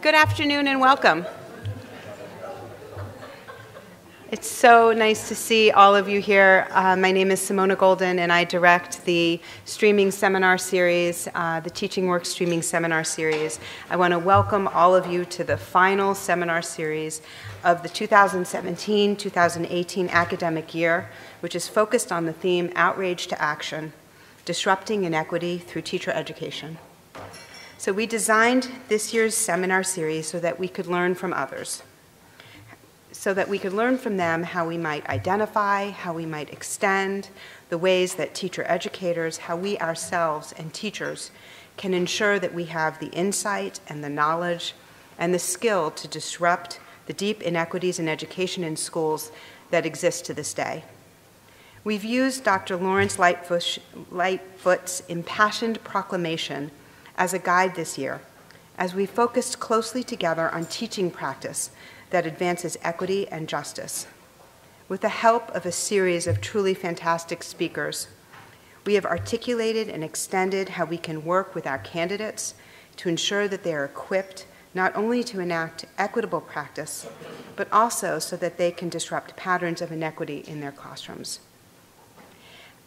Good afternoon and welcome. It's so nice to see all of you here. My name is Simona Golden, and I direct the streaming seminar series, the Teaching Works streaming seminar series. I want to welcome all of you to the final seminar series of the 2017-2018 academic year, which is focused on the theme Outrage to Action, Disrupting Inequity Through Teacher Education. So we designed this year's seminar series so that we could learn from others, so that we could learn from them how we might identify, how we might extend the ways that teacher educators, how we ourselves and teachers can ensure that we have the insight and the knowledge and the skill to disrupt the deep inequities in education in schools that exist to this day. We've used Dr. Lawrence Lightfoot's impassioned proclamation as a guide this year, as we focused closely together on teaching practice that advances equity and justice. With the help of a series of truly fantastic speakers, we have articulated and extended how we can work with our candidates to ensure that they are equipped not only to enact equitable practice, but also so that they can disrupt patterns of inequity in their classrooms.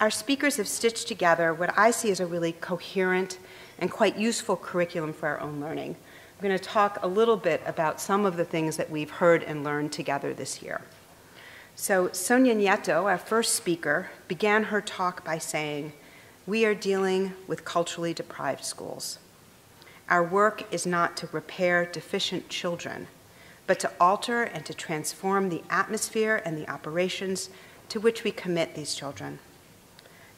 Our speakers have stitched together what I see as a really coherent and quite useful curriculum for our own learning. I'm going to talk a little bit about some of the things that we've heard and learned together this year. So Sonia Nieto, our first speaker, began her talk by saying, "We are dealing with culturally deprived schools. Our work is not to repair deficient children, but to alter and to transform the atmosphere and the operations to which we commit these children."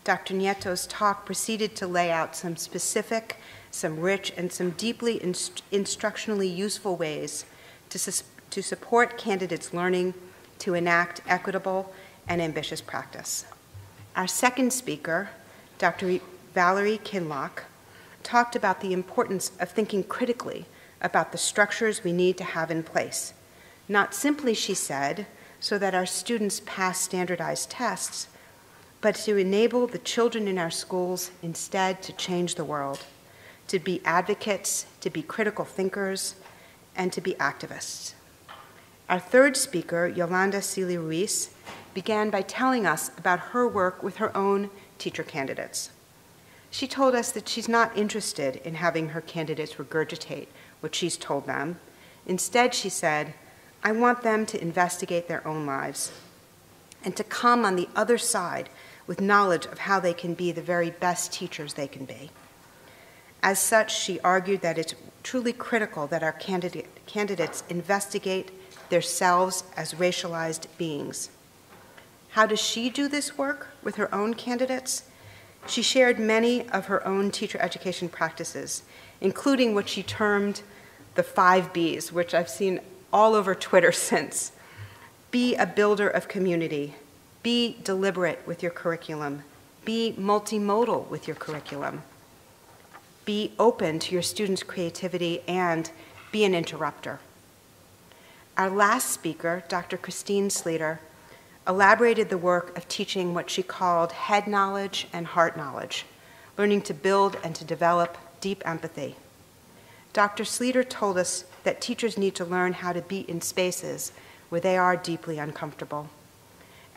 Dr. Nieto's talk proceeded to lay out some specific, some rich, and some deeply instructionally useful ways to support candidates' learning to enact equitable and ambitious practice. Our second speaker, Dr. Valerie Kinloch, talked about the importance of thinking critically about the structures we need to have in place. Not simply, she said, so that our students pass standardized tests, but to enable the children in our schools instead to change the world, to be advocates, to be critical thinkers, and to be activists. Our third speaker, Yolanda Celi Ruiz, began by telling us about her work with her own teacher candidates. She told us that she's not interested in having her candidates regurgitate what she's told them. Instead, she said, "I want them to investigate their own lives and to come on the other side with knowledge of how they can be the very best teachers they can be." As such, she argued that it's truly critical that our candidates investigate themselves as racialized beings. How does she do this work with her own candidates? She shared many of her own teacher education practices, including what she termed the 5 Bs, which I've seen all over Twitter since. Be a builder of community. Be deliberate with your curriculum. Be multimodal with your curriculum. Be open to your students' creativity, and be an interrupter. Our last speaker, Dr. Christine Sleeter, elaborated the work of teaching what she called head knowledge and heart knowledge, learning to build and to develop deep empathy. Dr. Sleeter told us that teachers need to learn how to be in spaces where they are deeply uncomfortable,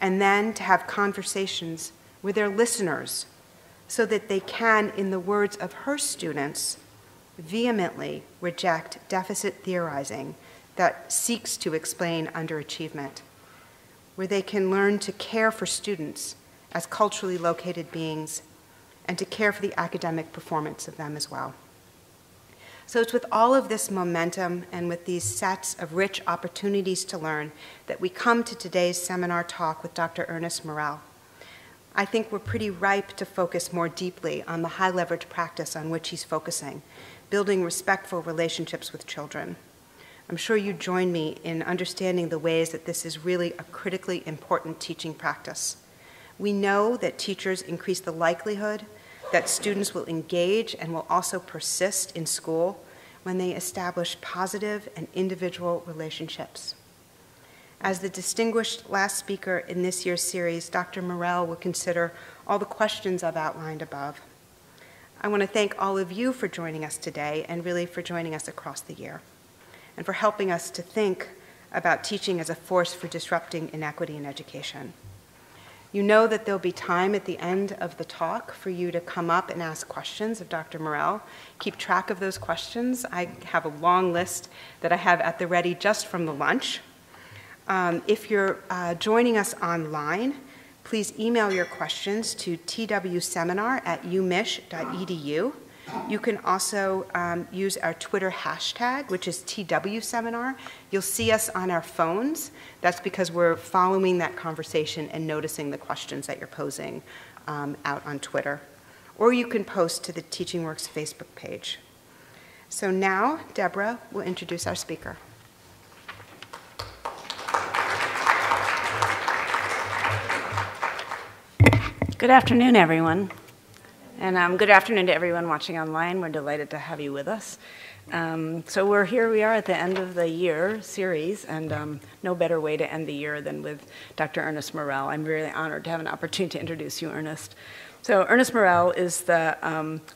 and then to have conversations with their listeners so that they can, in the words of her students, vehemently reject deficit theorizing that seeks to explain underachievement, where they can learn to care for students as culturally located beings and to care for the academic performance of them as well. So it's with all of this momentum and with these sets of rich opportunities to learn that we come to today's seminar talk with Dr. Ernest Morel. I think we're pretty ripe to focus more deeply on the high leverage practice on which he's focusing, building respectful relationships with children. I'm sure you join me in understanding the ways that this is really a critically important teaching practice. We know that teachers increase the likelihood that students will engage and will also persist in school when they establish positive and individual relationships. As the distinguished last speaker in this year's series, Dr. Morel will consider all the questions I've outlined above. I want to thank all of you for joining us today and really for joining us across the year. and for helping us to think about teaching as a force for disrupting inequity in education. You know that there'll be time at the end of the talk for you to come up and ask questions of Dr. Morell. Keep track of those questions. I have a long list that I have at the ready just from the lunch. If you're joining us online, please email your questions to twseminar@umich.edu. You can also use our Twitter hashtag, which is TWSeminar. You'll see us on our phones. That's because we're following that conversation and noticing the questions that you're posing out on Twitter. Or you can post to the TeachingWorks Facebook page. So now, Deborah will introduce our speaker. Good afternoon, everyone. And good afternoon to everyone watching online. We're delighted to have you with us. So we are at the end of the year series, and no better way to end the year than with Dr. Ernest Morell. I'm really honored to have an opportunity to introduce you, Ernest. So Ernest Morell is the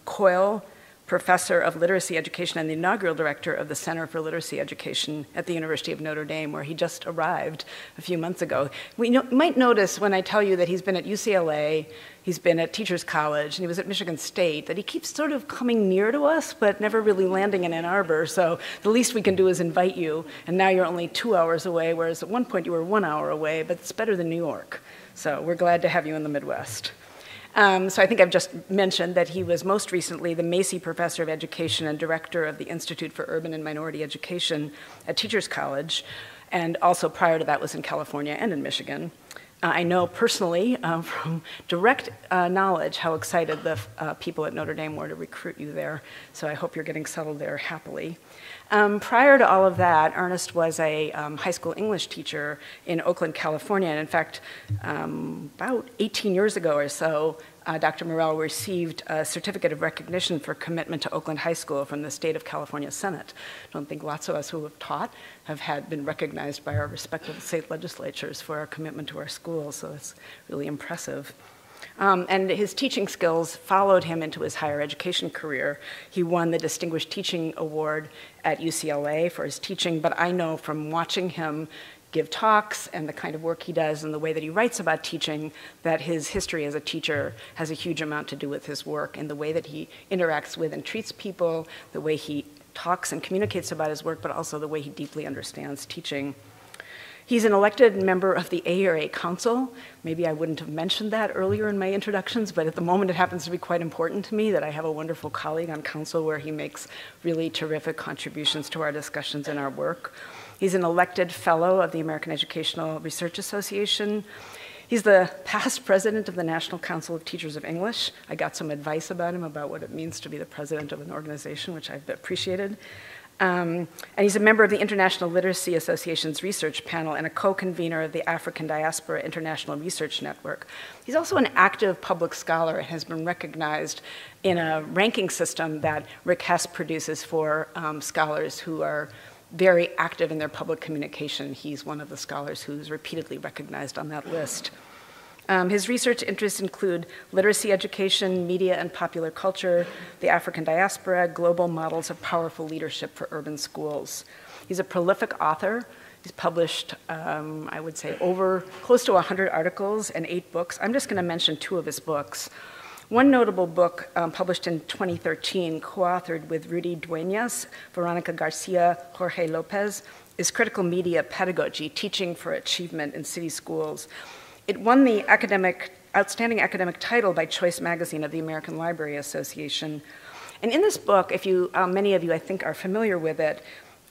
Coyle Professor of Literacy Education and the inaugural director of the Center for Literacy Education at the University of Notre Dame, where he just arrived a few months ago. You might notice when I tell you that he's been at UCLA, he's been at Teachers College, and he was at Michigan State, that he keeps sort of coming near to us, but never really landing in Ann Arbor. So the least we can do is invite you, and now you're only 2 hours away, whereas at one point you were 1 hour away, but it's better than New York. So we're glad to have you in the Midwest. So I think I've just mentioned that he was most recently the Macy Professor of Education and Director of the Institute for Urban and Minority Education at Teachers College, and also prior to that was in California and in Michigan. I know personally from direct knowledge how excited the people at Notre Dame were to recruit you there, so I hope you're getting settled there happily. Prior to all of that, Ernest was a high school English teacher in Oakland, California, and in fact, about 18 years ago or so, Dr. Morell received a certificate of recognition for commitment to Oakland High School from the state of California Senate. I don't think lots of us who have taught have been recognized by our respective state legislatures for our commitment to our schools, so it's really impressive. And his teaching skills followed him into his higher education career. He won the Distinguished Teaching Award at UCLA for his teaching, but I know from watching him give talks and the kind of work he does and the way that he writes about teaching that his history as a teacher has a huge amount to do with his work and the way that he interacts with and treats people, the way he talks and communicates about his work, but also the way he deeply understands teaching. He's an elected member of the ARA Council. Maybe I wouldn't have mentioned that earlier in my introductions, but at the moment it happens to be quite important to me that I have a wonderful colleague on council where he makes really terrific contributions to our discussions and our work. He's an elected fellow of the American Educational Research Association. He's the past president of the National Council of Teachers of English. I got some advice about him about what it means to be the president of an organization, which I've appreciated. And he's a member of the International Literacy Association's research panel and a co-convener of the African Diaspora International Research Network. He's also an active public scholar and has been recognized in a ranking system that Rick Hess produces for scholars who are very active in their public communication. He's one of the scholars who's repeatedly recognized on that list. His research interests include literacy education, media and popular culture, the African diaspora, global models of powerful leadership for urban schools. He's a prolific author. He's published, I would say, over close to 100 articles and 8 books. I'm just going to mention 2 of his books. One notable book published in 2013, co-authored with Rudy Dueñas, Veronica Garcia, Jorge Lopez, is Critical Media Pedagogy, Teaching for Achievement in City Schools. It won the Outstanding Academic Title by Choice Magazine of the American Library Association. And in this book, many of you I think are familiar with it,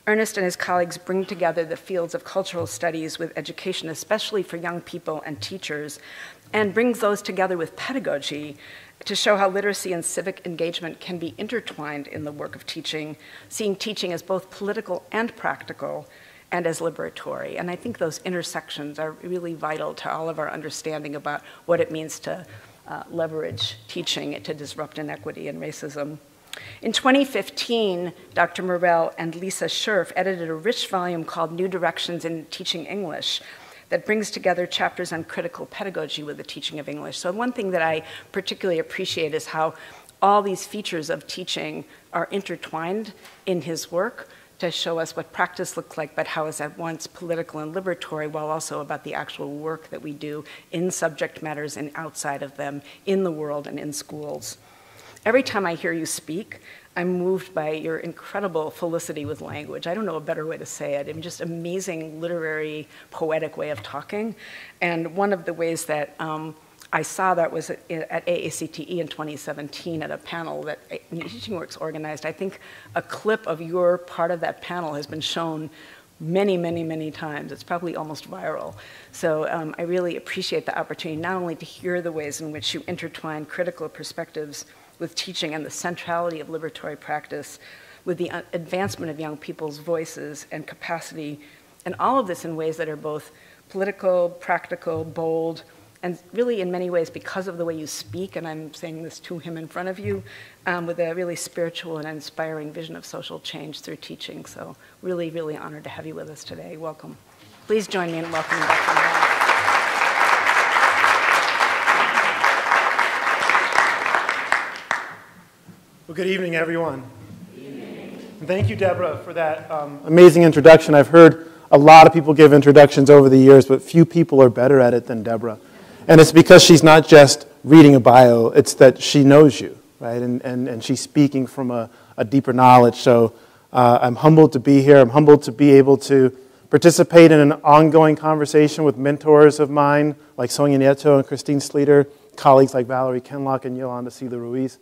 Ernest and his colleagues bring together the fields of cultural studies with education, especially for young people and teachers, and brings those together with pedagogy to show how literacy and civic engagement can be intertwined in the work of teaching, seeing teaching as both political and practical, and as liberatory. And I think those intersections are really vital to all of our understanding about what it means to leverage teaching to disrupt inequity and racism. In 2015, Dr. Morell and Lisa Scherf edited a rich volume called New Directions in Teaching English that brings together chapters on critical pedagogy with the teaching of English. So one thing that I particularly appreciate is how all these features of teaching are intertwined in his work to show us what practice looks like, but how it's at once political and liberatory, while also about the actual work that we do in subject matters and outside of them, in the world and in schools. Every time I hear you speak, I'm moved by your incredible felicity with language. I don't know a better way to say it. I mean, just amazing literary, poetic way of talking. And one of the ways that I saw that was at AACTE in 2017 at a panel that Teaching Works organized. I think a clip of your part of that panel has been shown many, many, many times. It's probably almost viral. So I really appreciate the opportunity not only to hear the ways in which you intertwine critical perspectives with teaching and the centrality of liberatory practice, with the advancement of young people's voices and capacity, and all of this in ways that are both political, practical, bold, and really in many ways because of the way you speak, and I'm saying this to him in front of you, with a really spiritual and inspiring vision of social change through teaching. So really, really honored to have you with us today. Welcome. Please join me in welcoming Dr. Moore. Well, good evening, everyone. Good evening. Thank you, Deborah, for that amazing introduction. I've heard a lot of people give introductions over the years, but few people are better at it than Deborah. And it's because she's not just reading a bio, it's that she knows you, right? And she's speaking from a deeper knowledge. So I'm humbled to be here. I'm humbled to be able to participate in an ongoing conversation with mentors of mine, like Sonia Nieto and Christine Sleeter, colleagues like Valerie Kenlock and Yolanda Sila Ruiz.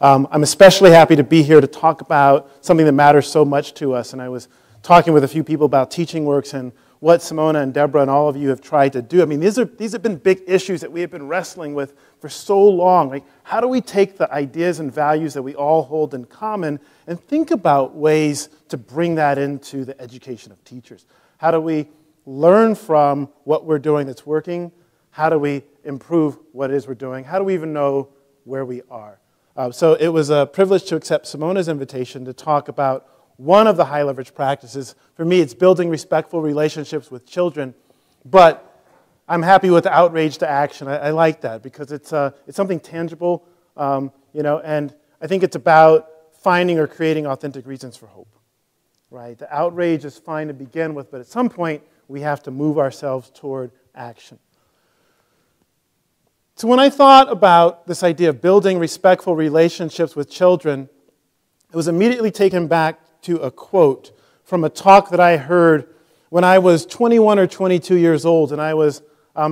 I'm especially happy to be here to talk about something that matters so much to us. And I was talking with a few people about Teaching Works and what Simona and Deborah and all of you have tried to do. I mean, these have been big issues that we have been wrestling with for so long. Like, how do we take the ideas and values that we all hold in common and think about ways to bring that into the education of teachers? How do we learn from what we're doing that's working? How do we improve what it is we're doing? How do we even know where we are? So it was a privilege to accept Simona's invitation to talk about one of the high leverage practices. For me, it's building respectful relationships with children, but I'm happy with the outrage to action. I like that because it's something tangible, and I think it's about finding or creating authentic reasons for hope, right? The outrage is fine to begin with, but at some point, we have to move ourselves toward action. So when I thought about this idea of building respectful relationships with children, it was immediately taken back to a quote from a talk that I heard when I was 21 or 22 years old, and I was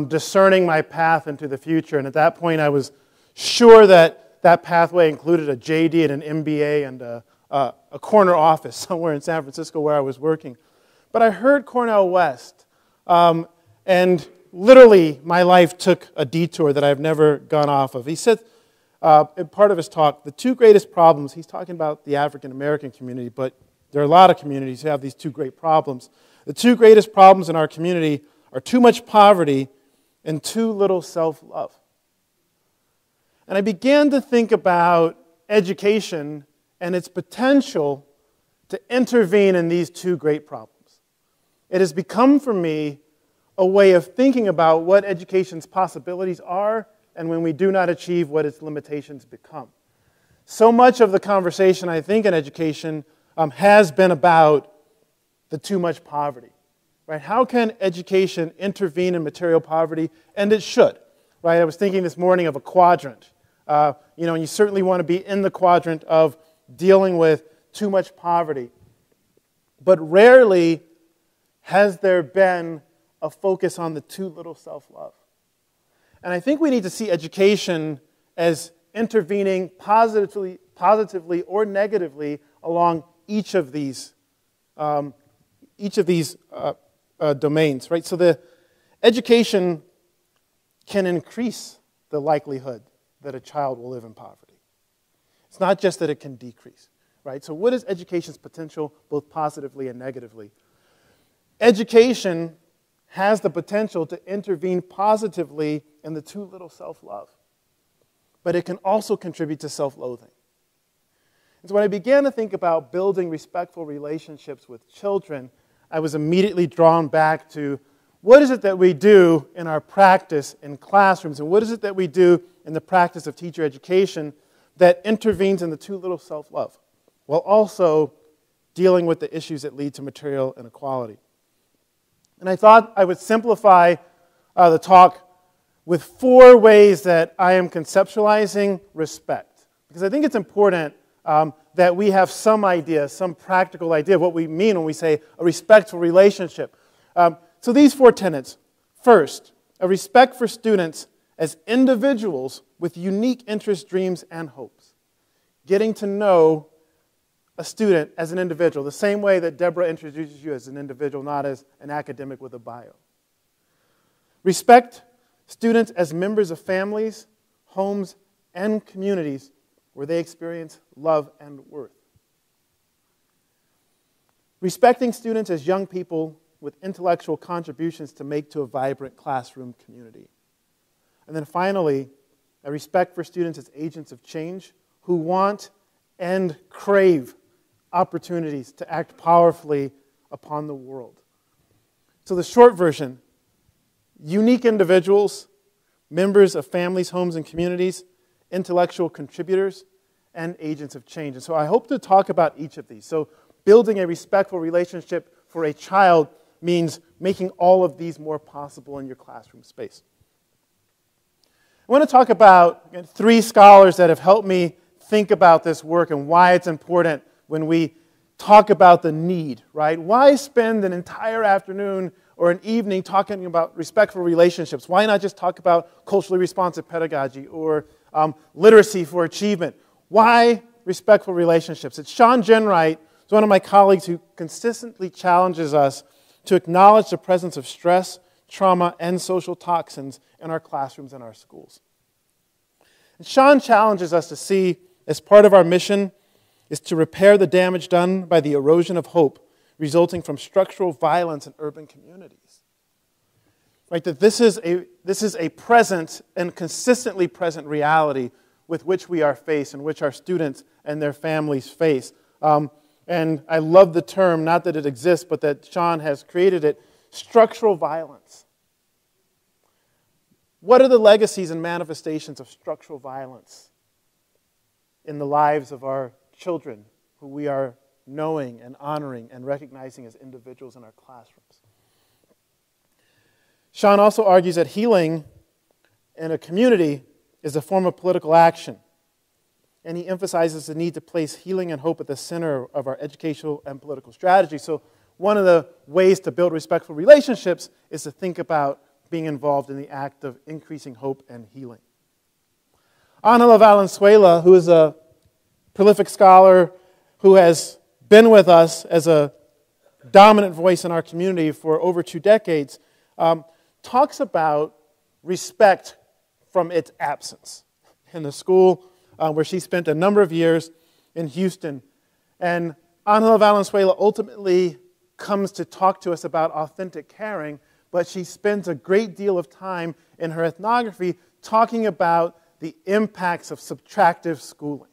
discerning my path into the future. And at that point, I was sure that that pathway included a JD and an MBA and a corner office somewhere in San Francisco where I was working. But I heard Cornel West, and literally, my life took a detour that I've never gone off of. He said, in part of his talk, the two greatest problems, he's talking about the African American community, but there are a lot of communities who have these two great problems. The two greatest problems in our community are too much poverty and too little self-love. And I began to think about education and its potential to intervene in these two great problems. It has become for me a way of thinking about what education's possibilities are and when we do not achieve what its limitations become. So much of the conversation, I think, in education has been about the too much poverty, right? How can education intervene in material poverty? And it should, right? I was thinking this morning of a quadrant, and you certainly want to be in the quadrant of dealing with too much poverty. But rarely has there been a focus on the too little self-love. And I think we need to see education as intervening positively or negatively along each of these domains, right? So the education can increase the likelihood that a child will live in poverty. It's not just that it can decrease, right? So what is education's potential, both positively and negatively? Education has the potential to intervene positively in the too little self-love. But it can also contribute to self-loathing. And so when I began to think about building respectful relationships with children, I was immediately drawn back to what is it that we do in our practice in classrooms, and what is it that we do in the practice of teacher education that intervenes in the too little self-love, while also dealing with the issues that lead to material inequality. And I thought I would simplify the talk with 4 ways that I am conceptualizing respect. Because I think it's important that we have some idea, some practical idea of what we mean when we say a respectful relationship. So these 4 tenets. First, a respect for students as individuals with unique interests, dreams, and hopes. Getting to know a student as an individual, the same way that Deborah introduces you as an individual, not as an academic with a bio. Respect students as members of families, homes, and communities where they experience love and worth. Respecting students as young people with intellectual contributions to make to a vibrant classroom community. And then finally, a respect for students as agents of change who want and crave opportunities to act powerfully upon the world. So the short version, unique individuals, members of families, homes, and communities, intellectual contributors, and agents of change. And so I hope to talk about each of these. So building a respectful relationship for a child means making all of these more possible in your classroom space. I want to talk about 3 scholars that have helped me think about this work and why it's important when we talk about the need, right? Why spend an entire afternoon or an evening talking about respectful relationships? Why not just talk about culturally responsive pedagogy or literacy for achievement? Why respectful relationships? It's Sean Genwright, who's one of my colleagues who consistently challenges us to acknowledge the presence of stress, trauma, and social toxins in our classrooms and our schools. And Sean challenges us to see, as part of our mission, is to repair the damage done by the erosion of hope resulting from structural violence in urban communities. Right, that this is a present and consistently present reality with which we are faced and which our students and their families face. And I love the term, not that it exists, but that Sean has created it, structural violence. What are the legacies and manifestations of structural violence in the lives of our children who we are knowing and honoring and recognizing as individuals in our classrooms? Sean also argues that healing in a community is a form of political action. And he emphasizes the need to place healing and hope at the center of our educational and political strategy. So one of the ways to build respectful relationships is to think about being involved in the act of increasing hope and healing. Angela Valenzuela, who is a prolific scholar who has been with us as a dominant voice in our community for over 2 decades, talks about respect from its absence in the school where she spent a number of years in Houston. And Angela Valenzuela ultimately comes to talk to us about authentic caring, but she spends a great deal of time in her ethnography talking about the impacts of subtractive schooling.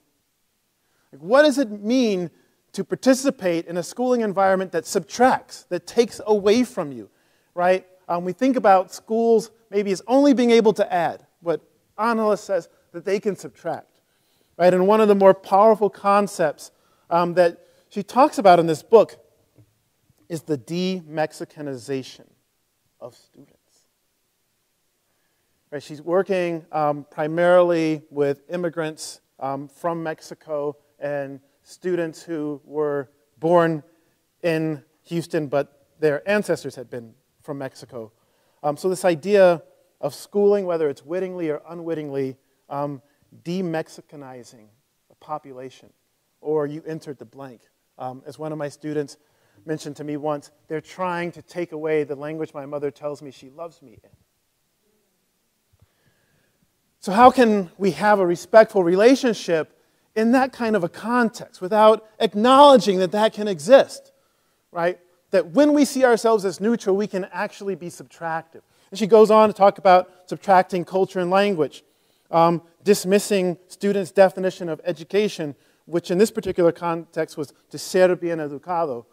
Like, what does it mean to participate in a schooling environment that subtracts, that takes away from you, right? We think about schools maybe as only being able to add, but Angela says that they can subtract. Right? And one of the more powerful concepts that she talks about in this book is the de-Mexicanization of students. Right? She's working primarily with immigrants from Mexico and students who were born in Houston, but their ancestors had been from Mexico. So this idea of schooling, whether it's wittingly or unwittingly, de-Mexicanizing a population, or you entered the blank. As one of my students mentioned to me once, they're trying to take away the language my mother tells me she loves me in. So how can we have a respectful relationship in that kind of a context without acknowledging that that can exist, right? That when we see ourselves as neutral, we can actually be subtractive. And she goes on to talk about subtracting culture and language. Dismissing students' definition of education, which in this particular context was to ser bien educado,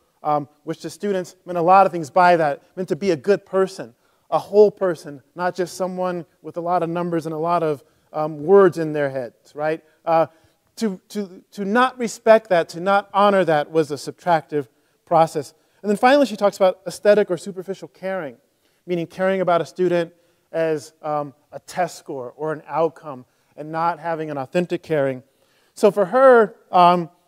which to students meant a lot of things by that. It meant to be a good person, a whole person, not just someone with a lot of numbers and a lot of words in their heads, right? to not respect that, to not honor that, was a subtractive process. And then finally, she talks about aesthetic or superficial caring, meaning caring about a student as a test score or an outcome and not having an authentic caring. So for her,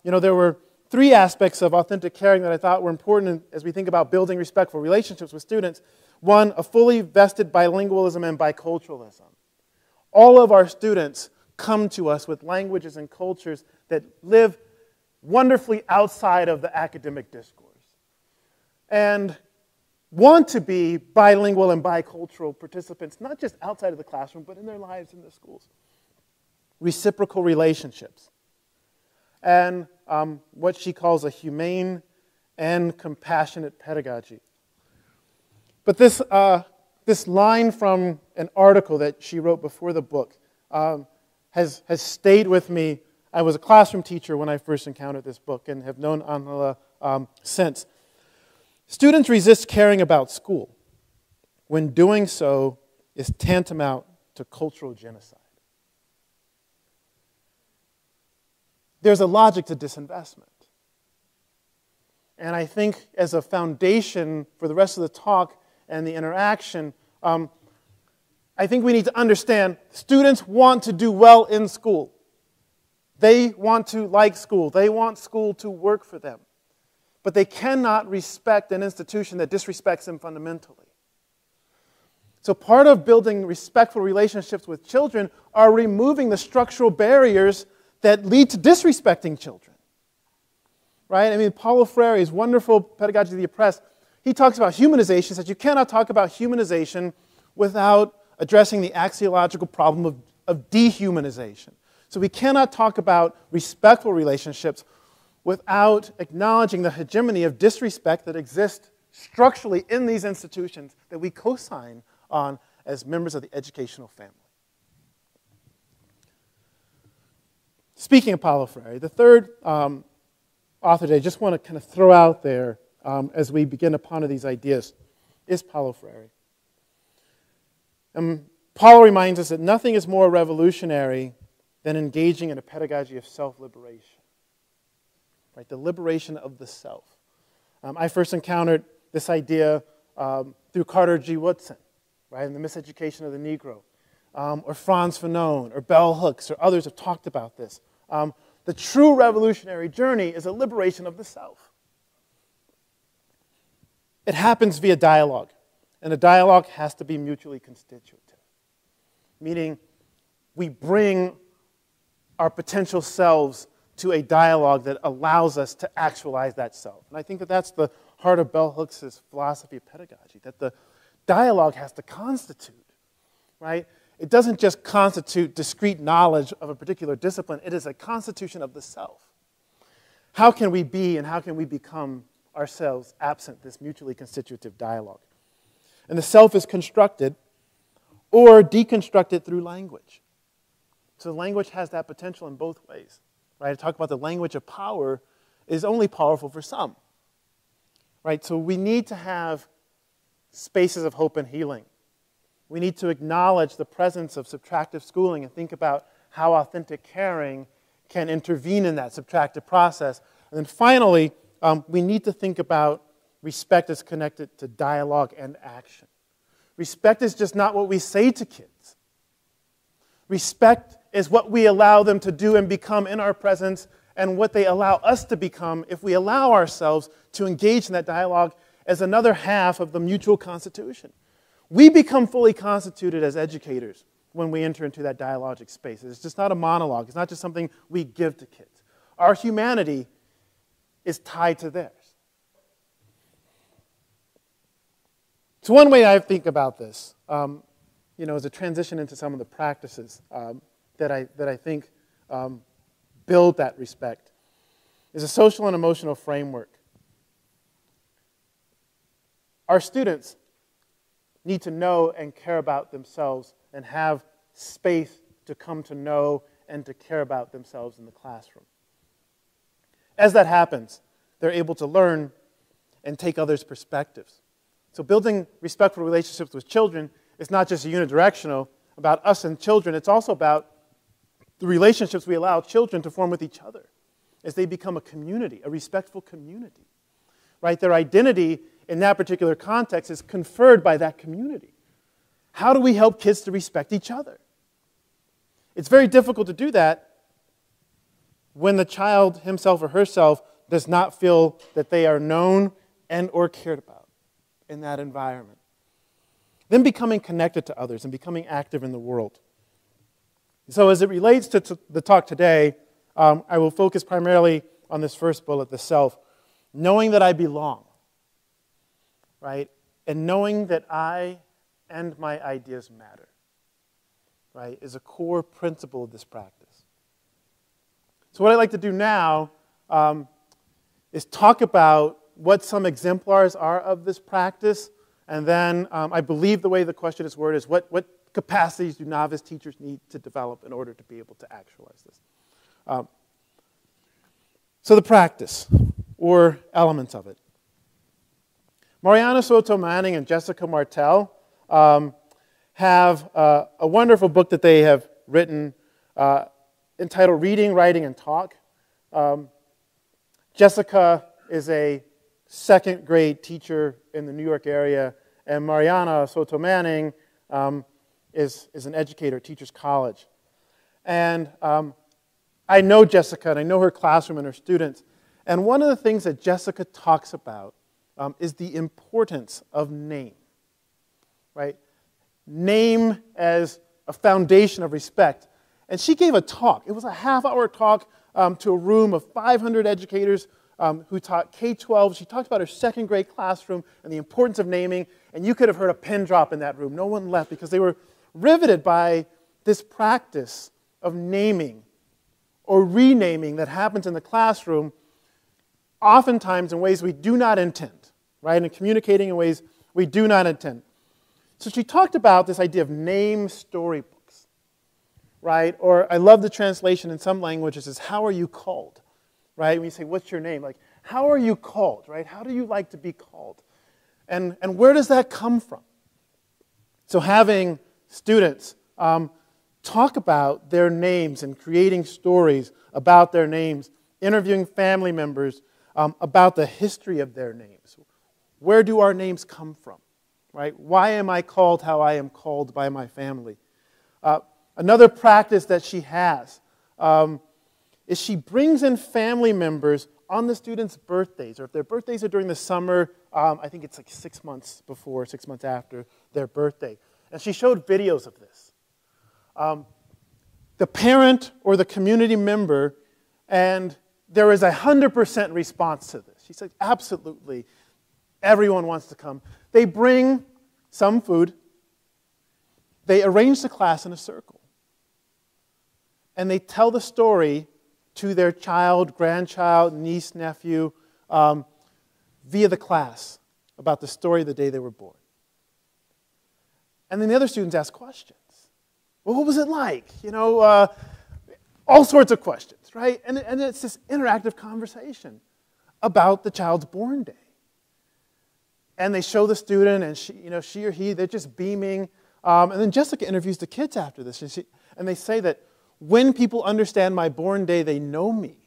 there were 3 aspects of authentic caring that I thought were important as we think about building respectful relationships with students. 1, a fully vested bilingualism and biculturalism. All of our students come to us with languages and cultures that live wonderfully outside of the academic discourse and want to be bilingual and bicultural participants, not just outside of the classroom, but in their lives in the schools. Reciprocal relationships. And what she calls a humane and compassionate pedagogy. But this line from an article that she wrote before the book has stayed with me. I was a classroom teacher when I first encountered this book and have known Angela since. Students resist caring about school when doing so is tantamount to cultural genocide. There's a logic to disinvestment. And I think as a foundation for the rest of the talk and the interaction, I think we need to understand students want to do well in school. They want to like school. They want school to work for them. But they cannot respect an institution that disrespects them fundamentally. So part of building respectful relationships with children are removing the structural barriers that lead to disrespecting children. Right? I mean, Paulo Freire's wonderful Pedagogy of the Oppressed, he talks about humanization, says you cannot talk about humanization without addressing the axiological problem of dehumanization. So we cannot talk about respectful relationships without acknowledging the hegemony of disrespect that exists structurally in these institutions that we co-sign on as members of the educational family. Speaking of Paulo Freire, the third author that I just want to kind of throw out there as we begin to ponder these ideas is Paulo Freire. Paulo reminds us that nothing is more revolutionary than engaging in a pedagogy of self-liberation. Right, the liberation of the self. I first encountered this idea through Carter G. Woodson, right, in The Miseducation of the Negro, or Franz Fanon, or Bell Hooks, or others have talked about this. The true revolutionary journey is a liberation of the self. It happens via dialogue, and the dialogue has to be mutually constitutive, meaning we bring our potential selves to a dialogue that allows us to actualize that self. And I think that that's the heart of Bell Hooks' philosophy of pedagogy, that the dialogue has to constitute, right? It doesn't just constitute discrete knowledge of a particular discipline, it is a constitution of the self. How can we be and how can we become ourselves absent this mutually constitutive dialogue? And the self is constructed or deconstructed through language. So language has that potential in both ways. Right? I talk about the language of power is only powerful for some. Right? So we need to have spaces of hope and healing. We need to acknowledge the presence of subtractive schooling and think about how authentic caring can intervene in that subtractive process. And then finally, we need to think about respect as connected to dialogue and action. Respect is just not what we say to kids. Respect is what we allow them to do and become in our presence and what they allow us to become if we allow ourselves to engage in that dialogue as another half of the mutual constitution. We become fully constituted as educators when we enter into that dialogic space. It's just not a monologue. It's not just something we give to kids. Our humanity is tied to theirs. So one way I think about this, as a transition into some of the practices that I think build that respect, is a social and emotional framework. Our students need to know and care about themselves and have space to come to know and to care about themselves in the classroom. As that happens, they're able to learn and take others' perspectives. So building respectful relationships with children is not just unidirectional about us and children. It's also about the relationships we allow children to form with each other as they become a community, a respectful community, right? Their identity in that particular context is conferred by that community. How do we help kids to respect each other? It's very difficult to do that when the child himself or herself does not feel that they are known and or cared about in that environment. Then becoming connected to others and becoming active in the world. So as it relates to the talk today, I will focus primarily on this first bullet, the self. Knowing that I belong, right? And knowing that I and my ideas matter, right, is a core principle of this practice. So what I'd like to do now is talk about what some exemplars are of this practice, and then I believe the way the question is worded is what capacities do novice teachers need to develop in order to be able to actualize this. So the practice, or elements of it. Mariana Soto Manning and Jessica Martel have a wonderful book that they have written entitled Reading, Writing, and Talk. Jessica is a second grade teacher in the New York area, and Mariana Soto Manning is an educator at Teachers College. And I know Jessica, and I know her classroom and her students. And one of the things that Jessica talks about is the importance of name, right? Name as a foundation of respect. And she gave a talk. It was a half-hour talk to a room of 500 educators who taught K-12. She talked about her second grade classroom and the importance of naming. And you could have heard a pin drop in that room. No one left because they were riveted by this practice of naming or renaming that happens in the classroom, oftentimes in ways we do not intend, right? And communicating in ways we do not intend. So she talked about this idea of name storybooks, right? Or I love the translation in some languages is, how are you called, right? When you say, what's your name? Like, how are you called, right? How do you like to be called? And where does that come from? So having students talk about their names and creating stories about their names, interviewing family members about the history of their names. Where do our names come from, right? Why am I called how I am called by my family? Another practice that she has is she brings in family members on the students' birthdays, or if their birthdays are during the summer, I think it's like 6 months before, 6 months after their birthday. And she showed videos of this. The parent or the community member, and there is 100% response to this. She said, absolutely, everyone wants to come. They bring some food. They arrange the class in a circle. And they tell the story to their child, grandchild, niece, nephew, via the class about the story of the day they were born. And then the other students ask questions. Well, what was it like? You know, all sorts of questions, right? And it's this interactive conversation about the child's born day. And they show the student, and she or he, they're just beaming. And then Jessica interviews the kids after this, and they say that when people understand my born day, they know me,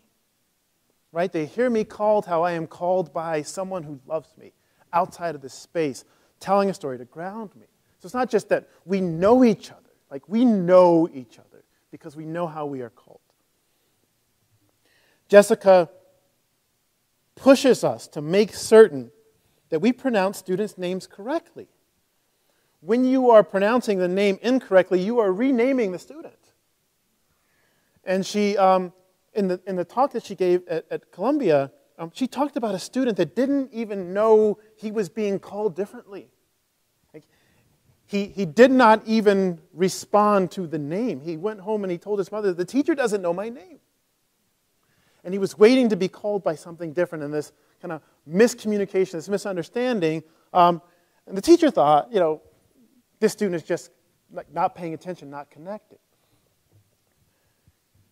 right? They hear me called how I am called by someone who loves me outside of this space, telling a story to ground me. So it's not just that we know each other. Like, we know each other because we know how we are called. Jessica pushes us to make certain that we pronounce students' names correctly. When you are pronouncing the name incorrectly, you are renaming the student. And she, in the talk that she gave at Columbia, she talked about a student that didn't even know he was being called differently. He did not even respond to the name. He went home and he told his mother, the teacher doesn't know my name. And he was waiting to be called by something different, and this kind of miscommunication, this misunderstanding. And the teacher thought, this student is just like not paying attention, not connected.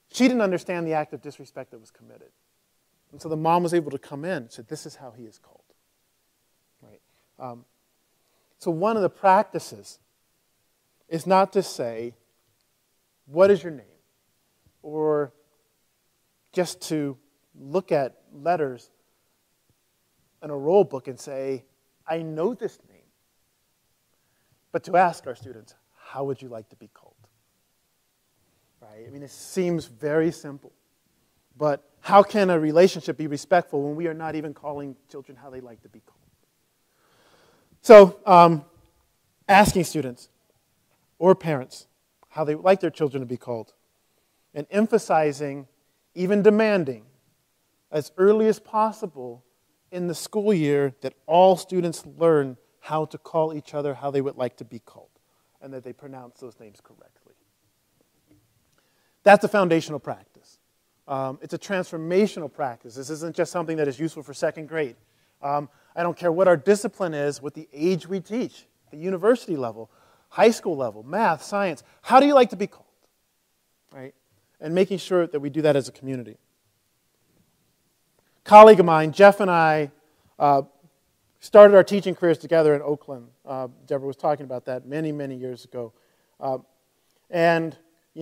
She didn't understand the act of disrespect that was committed. And so the mom was able to come in and said, this is how he is called. Right? So one of the practices is not to say, what is your name? or just to look at letters in a roll book and say, I know this name. But to ask our students, how would you like to be called? Right? I mean, it seems very simple. But how can a relationship be respectful when we are not even calling children how they like to be called? So, asking students or parents how they would like their children to be called, and emphasizing, even demanding, as early as possible in the school year that all students learn how to call each other how they would like to be called, and that they pronounce those names correctly. That's a foundational practice. It's a transformational practice. This isn't just something that is useful for second grade. I don't care what our discipline is, what the age we teach, the university level, high school level, math, science. How do you like to be called? Right? And making sure that we do that as a community. A colleague of mine, Jeff, and I started our teaching careers together in Oakland. Deborah was talking about that many, many years ago. And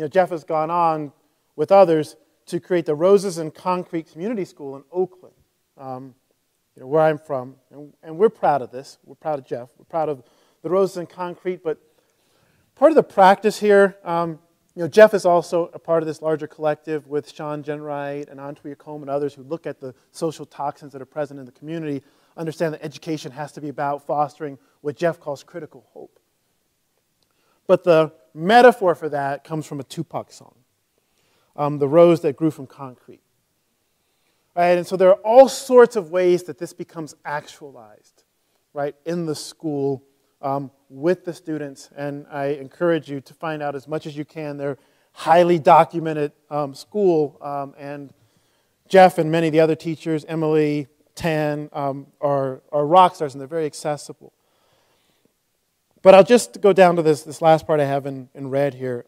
Jeff has gone on with others to create the Roses and Concrete Community School in Oakland, where I'm from. And we're proud of this. We're proud of Jeff. We're proud of the Roses and Concrete. But part of the practice here, Jeff is also a part of this larger collective with Sean Jenright and Antwia Combe and others who look at the social toxins that are present in the community, understand that education has to be about fostering what Jeff calls critical hope. But the metaphor for that comes from a Tupac song, The Rose That Grew from Concrete. Right? And so there are all sorts of ways that this becomes actualized, right, in the school with the students. And I encourage you to find out as much as you can. They're highly documented school, and Jeff and many of the other teachers, Emily, Tan, are rock stars, and they're very accessible. But I'll just go down to this last part I have in red here.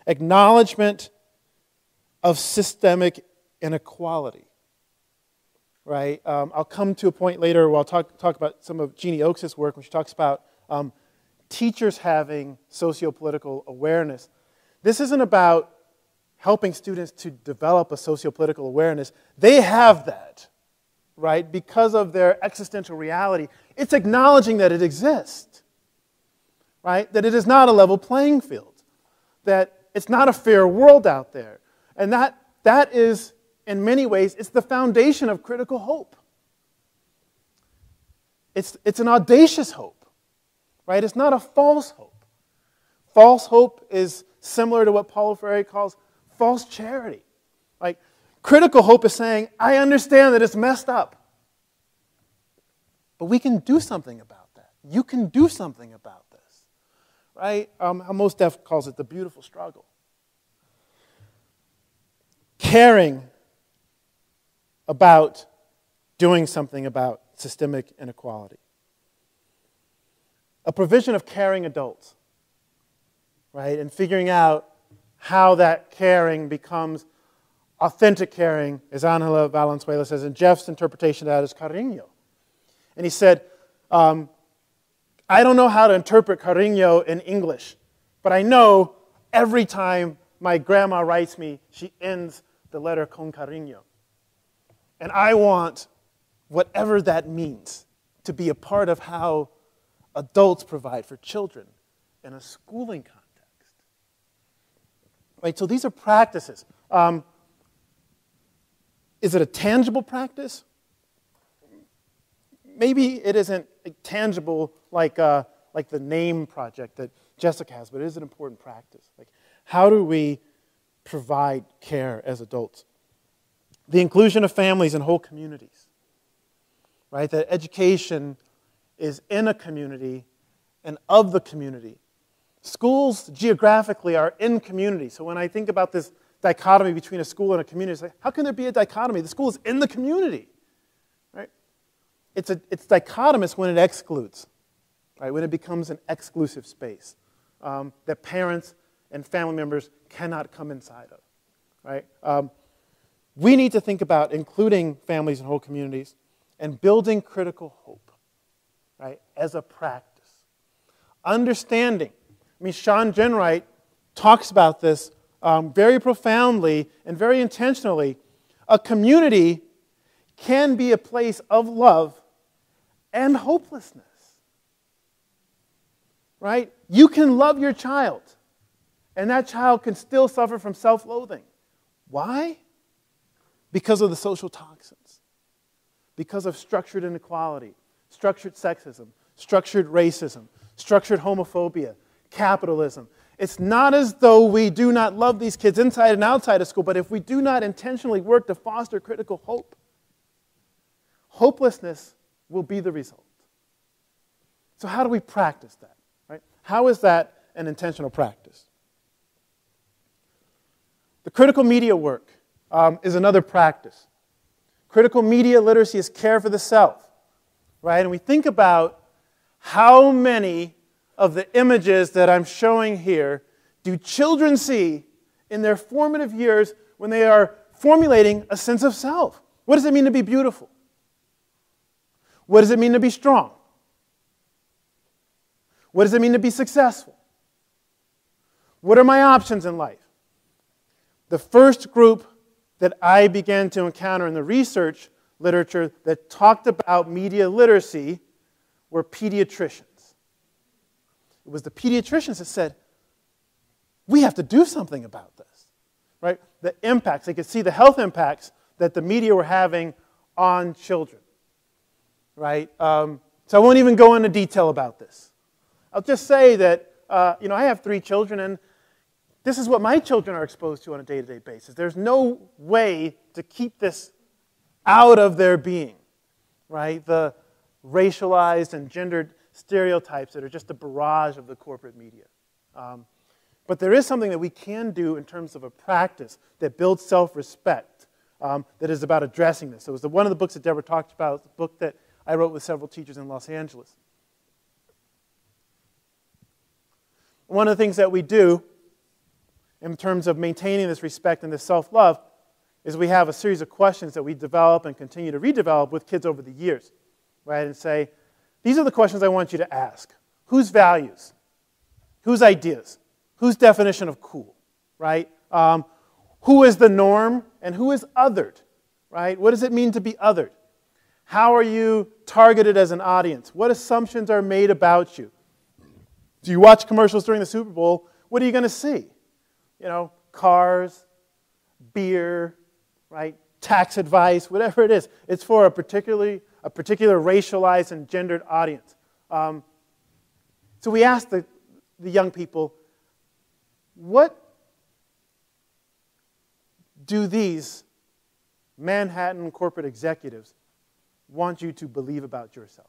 Acknowledgement of systemic inequality. Right? I'll come to a point later where I'll talk about some of Jeannie Oakes' work when she talks about teachers having socio-political awareness. This isn't about helping students to develop a socio-political awareness. They have that, right, because of their existential reality. It's acknowledging that it exists, right, that it is not a level playing field, that it's not a fair world out there. And that is, in many ways, it's the foundation of critical hope. It's an audacious hope. Right? It's not a false hope. False hope is similar to what Paulo Freire calls false charity. Like, critical hope is saying, I understand that it's messed up, but we can do something about that. You can do something about this. Right? Amos Def calls it the beautiful struggle. Caring about doing something about systemic inequality. A provision of caring adults, right? And figuring out how that caring becomes authentic caring, as Angela Valenzuela says, and Jeff's interpretation of that is cariño. And he said, I don't know how to interpret cariño in English, but I know every time my grandma writes me, she ends the letter con cariño. And I want whatever that means to be a part of how adults provide for children in a schooling context. Right, so these are practices. Is it a tangible practice? Maybe it isn't tangible like the name project that Jessica has, but it is an important practice. Like, how do we provide care as adults? The inclusion of families and whole communities. Right, that education is in a community and of the community. Schools geographically are in community. So when I think about this dichotomy between a school and a community, it's like, how can there be a dichotomy? The school is in the community. Right? It's dichotomous when it excludes, right? When it becomes an exclusive space that parents and family members cannot come inside of. Right? We need to think about including families and whole communities and building critical hope, right, as a practice. Understanding. I mean, Sean Jenright talks about this very profoundly and very intentionally, a community can be a place of love and hopelessness. Right? You can love your child, and that child can still suffer from self-loathing. Why? Because of the social toxins. Because of structured inequality, structured sexism, structured racism, structured homophobia, capitalism. It's not as though we do not love these kids inside and outside of school, but if we do not intentionally work to foster critical hope, hopelessness will be the result. So how do we practice that? Right? How is that an intentional practice? The critical media work is another practice. Critical media literacy is care for the self. Right? And we think about how many of the images that I'm showing here do children see in their formative years when they are formulating a sense of self. What does it mean to be beautiful? What does it mean to be strong? What does it mean to be successful? What are my options in life? The first group that I began to encounter in the research literature that talked about media literacy were pediatricians. It was the pediatricians that said, we have to do something about this. Right? The impacts, they could see the health impacts that the media were having on children. Right? So I won't even go into detail about this. I'll just say that I have 3 children, and this is what my children are exposed to on a day-to-day basis. There's no way to keep this out of their being, right? The racialized and gendered stereotypes that are just a barrage of the corporate media. But there is something that we can do in terms of a practice that builds self-respect, that is about addressing this. So it was one of the books that Deborah talked about, the book that I wrote with several teachers in Los Angeles. One of the things that we do in terms of maintaining this respect and this self-love is we have a series of questions that we develop and continue to redevelop with kids over the years, right? And say, these are the questions I want you to ask. Whose values? Whose ideas? Whose definition of cool, right? Who is the norm and who is othered, right? What does it mean to be othered? How are you targeted as an audience? What assumptions are made about you? Do you watch commercials during the Super Bowl? What are you going to see? Cars, beer, right? Tax advice, whatever it is. It's for a particular racialized and gendered audience. So we asked the young people, what do these Manhattan corporate executives want you to believe about yourself?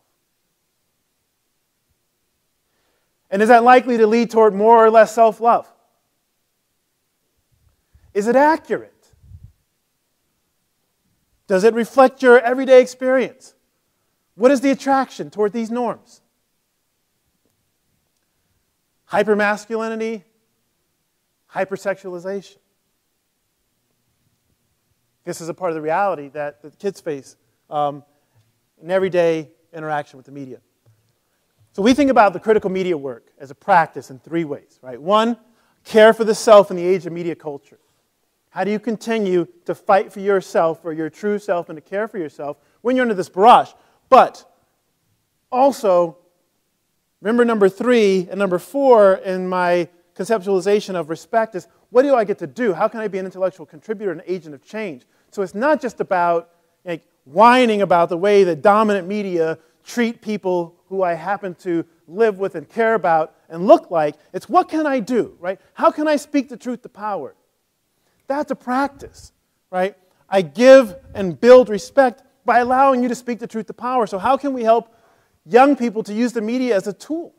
And is that likely to lead toward more or less self-love? Is it accurate? Does it reflect your everyday experience? What is the attraction toward these norms? Hypermasculinity, hypersexualization. This is a part of the reality that the kids face in everyday interaction with the media. So we think about the critical media work as a practice in 3 ways, right? 1, care for the self in the age of media culture. How do you continue to fight for yourself, for your true self, and to care for yourself when you're under this barrage? But also, remember number 3 and number 4 in my conceptualization of respect is, what do I get to do? How can I be an intellectual contributor and an agent of change? So it's not just about whining about the way that dominant media treat people who I happen to live with and care about and look like. It's what can I do, right? How can I speak the truth to power? That's a practice, right? I give and build respect by allowing you to speak the truth to power. So how can we help young people to use the media as a tool,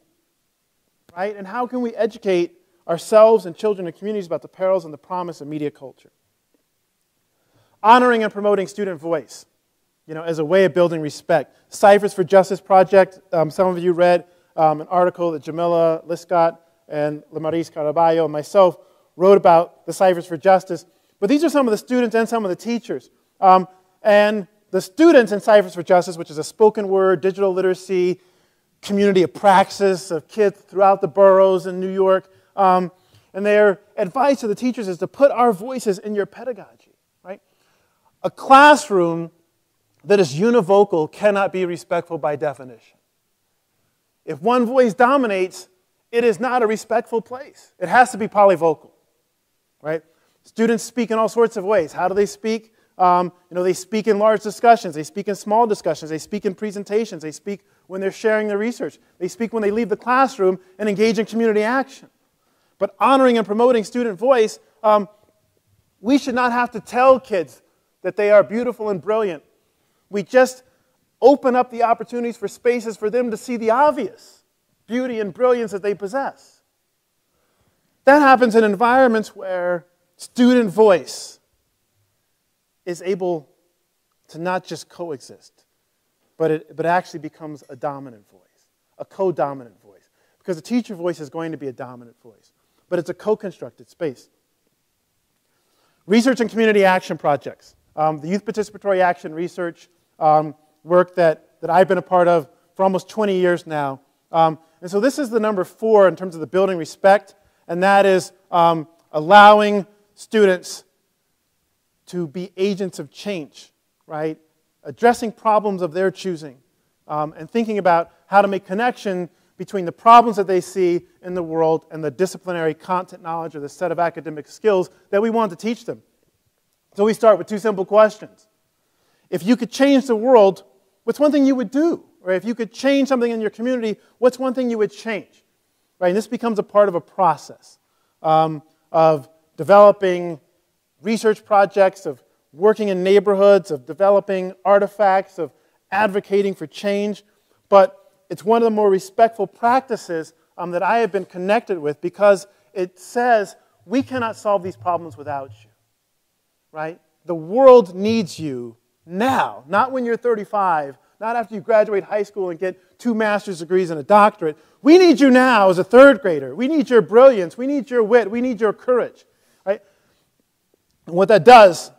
right? And how can we educate ourselves and children and communities about the perils and the promise of media culture? Honoring and promoting student voice, as a way of building respect. Ciphers for Justice Project, some of you read an article that Jamila Liscott and Lamaris Caraballo and myself wrote about the Ciphers for Justice. But these are some of the students and some of the teachers. And the students in Ciphers for Justice, which is a spoken word, digital literacy, community of praxis of kids throughout the boroughs in New York, And their advice to the teachers is to put our voices in your pedagogy, right? A classroom that is univocal cannot be respectful by definition. If one voice dominates, it is not a respectful place. It has to be polyvocal, right? Students speak in all sorts of ways. How do they speak? They speak in large discussions. They speak in small discussions. They speak in presentations. They speak when they're sharing their research. They speak when they leave the classroom and engage in community action. But honoring and promoting student voice, we should not have to tell kids that they are beautiful and brilliant. We just open up the opportunities for spaces for them to see the obvious beauty and brilliance that they possess. That happens in environments where student voice is able to not just coexist, but it actually becomes a dominant voice, a co-dominant voice. Because the teacher voice is going to be a dominant voice, but it's a co-constructed space. Research and community action projects. The Youth Participatory Action Research work that I've been a part of for almost 20 years now. And so this is the number 4 in terms of the building respect, and that is allowing students to be agents of change, right? Addressing problems of their choosing, and thinking about how to make connection between the problems that they see in the world and the disciplinary content knowledge or the set of academic skills that we want to teach them. So we start with 2 simple questions. If you could change the world, what's one thing you would do? Or if you could change something in your community, what's one thing you would change? Right? And this becomes a part of a process of developing research projects, of working in neighborhoods, of developing artifacts, of advocating for change. But it's one of the more respectful practices that I have been connected with, because it says we cannot solve these problems without you. Right? The world needs you now, not when you're 35, not after you graduate high school and get 2 master's degrees and a doctorate. We need you now as a 3rd grader. We need your brilliance. We need your wit. We need your courage. Right? And what that does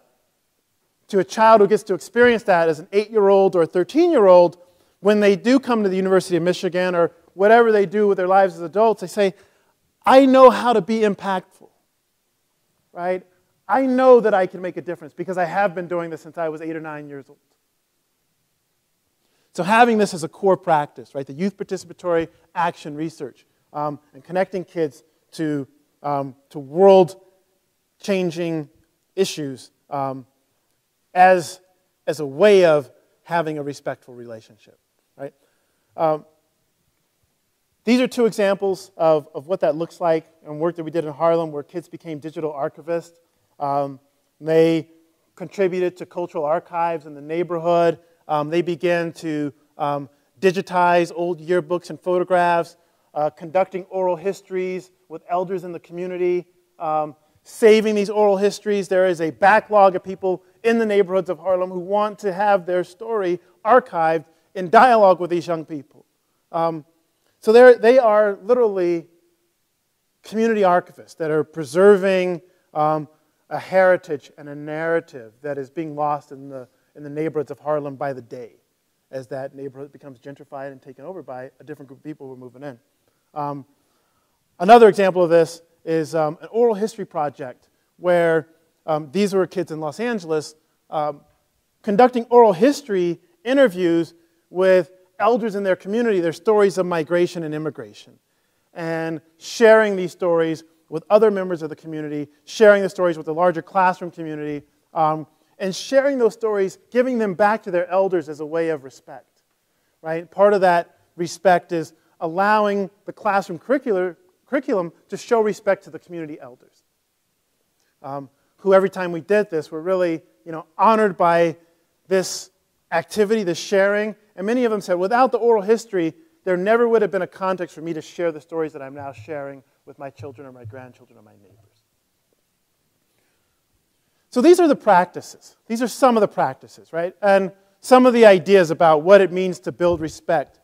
to a child who gets to experience that as an 8-year-old or a 13-year-old, when they do come to the University of Michigan or whatever they do with their lives as adults, they say, I know how to be impactful. Right? I know that I can make a difference because I have been doing this since I was 8 or 9 years old. So having this as a core practice, right, the Youth Participatory Action Research, and connecting kids to world-changing issues as a way of having a respectful relationship, right? These are 2 examples of what that looks like and work that we did in Harlem where kids became digital archivists. They contributed to cultural archives in the neighborhood. They began to digitize old yearbooks and photographs, conducting oral histories with elders in the community, saving these oral histories. There is a backlog of people in the neighborhoods of Harlem who want to have their story archived in dialogue with these young people. So they are literally community archivists that are preserving a heritage and a narrative that is being lost in the neighborhoods of Harlem by the day, as that neighborhood becomes gentrified and taken over by a different group of people who are moving in. Another example of this is an oral history project where these were kids in Los Angeles conducting oral history interviews with elders in their community, their stories of migration and immigration, and sharing these stories with other members of the community, sharing the stories with the larger classroom community, and sharing those stories, giving them back to their elders as a way of respect. Right? Part of that respect is allowing the classroom curriculum to show respect to the community elders, who every time we did this were really honored by this activity, this sharing. And many of them said, without the oral history, there never would have been a context for me to share the stories that I'm now sharing with my children or my grandchildren or my neighbors. So these are the practices. These are some of the practices, right? And some of the ideas about what it means to build respect.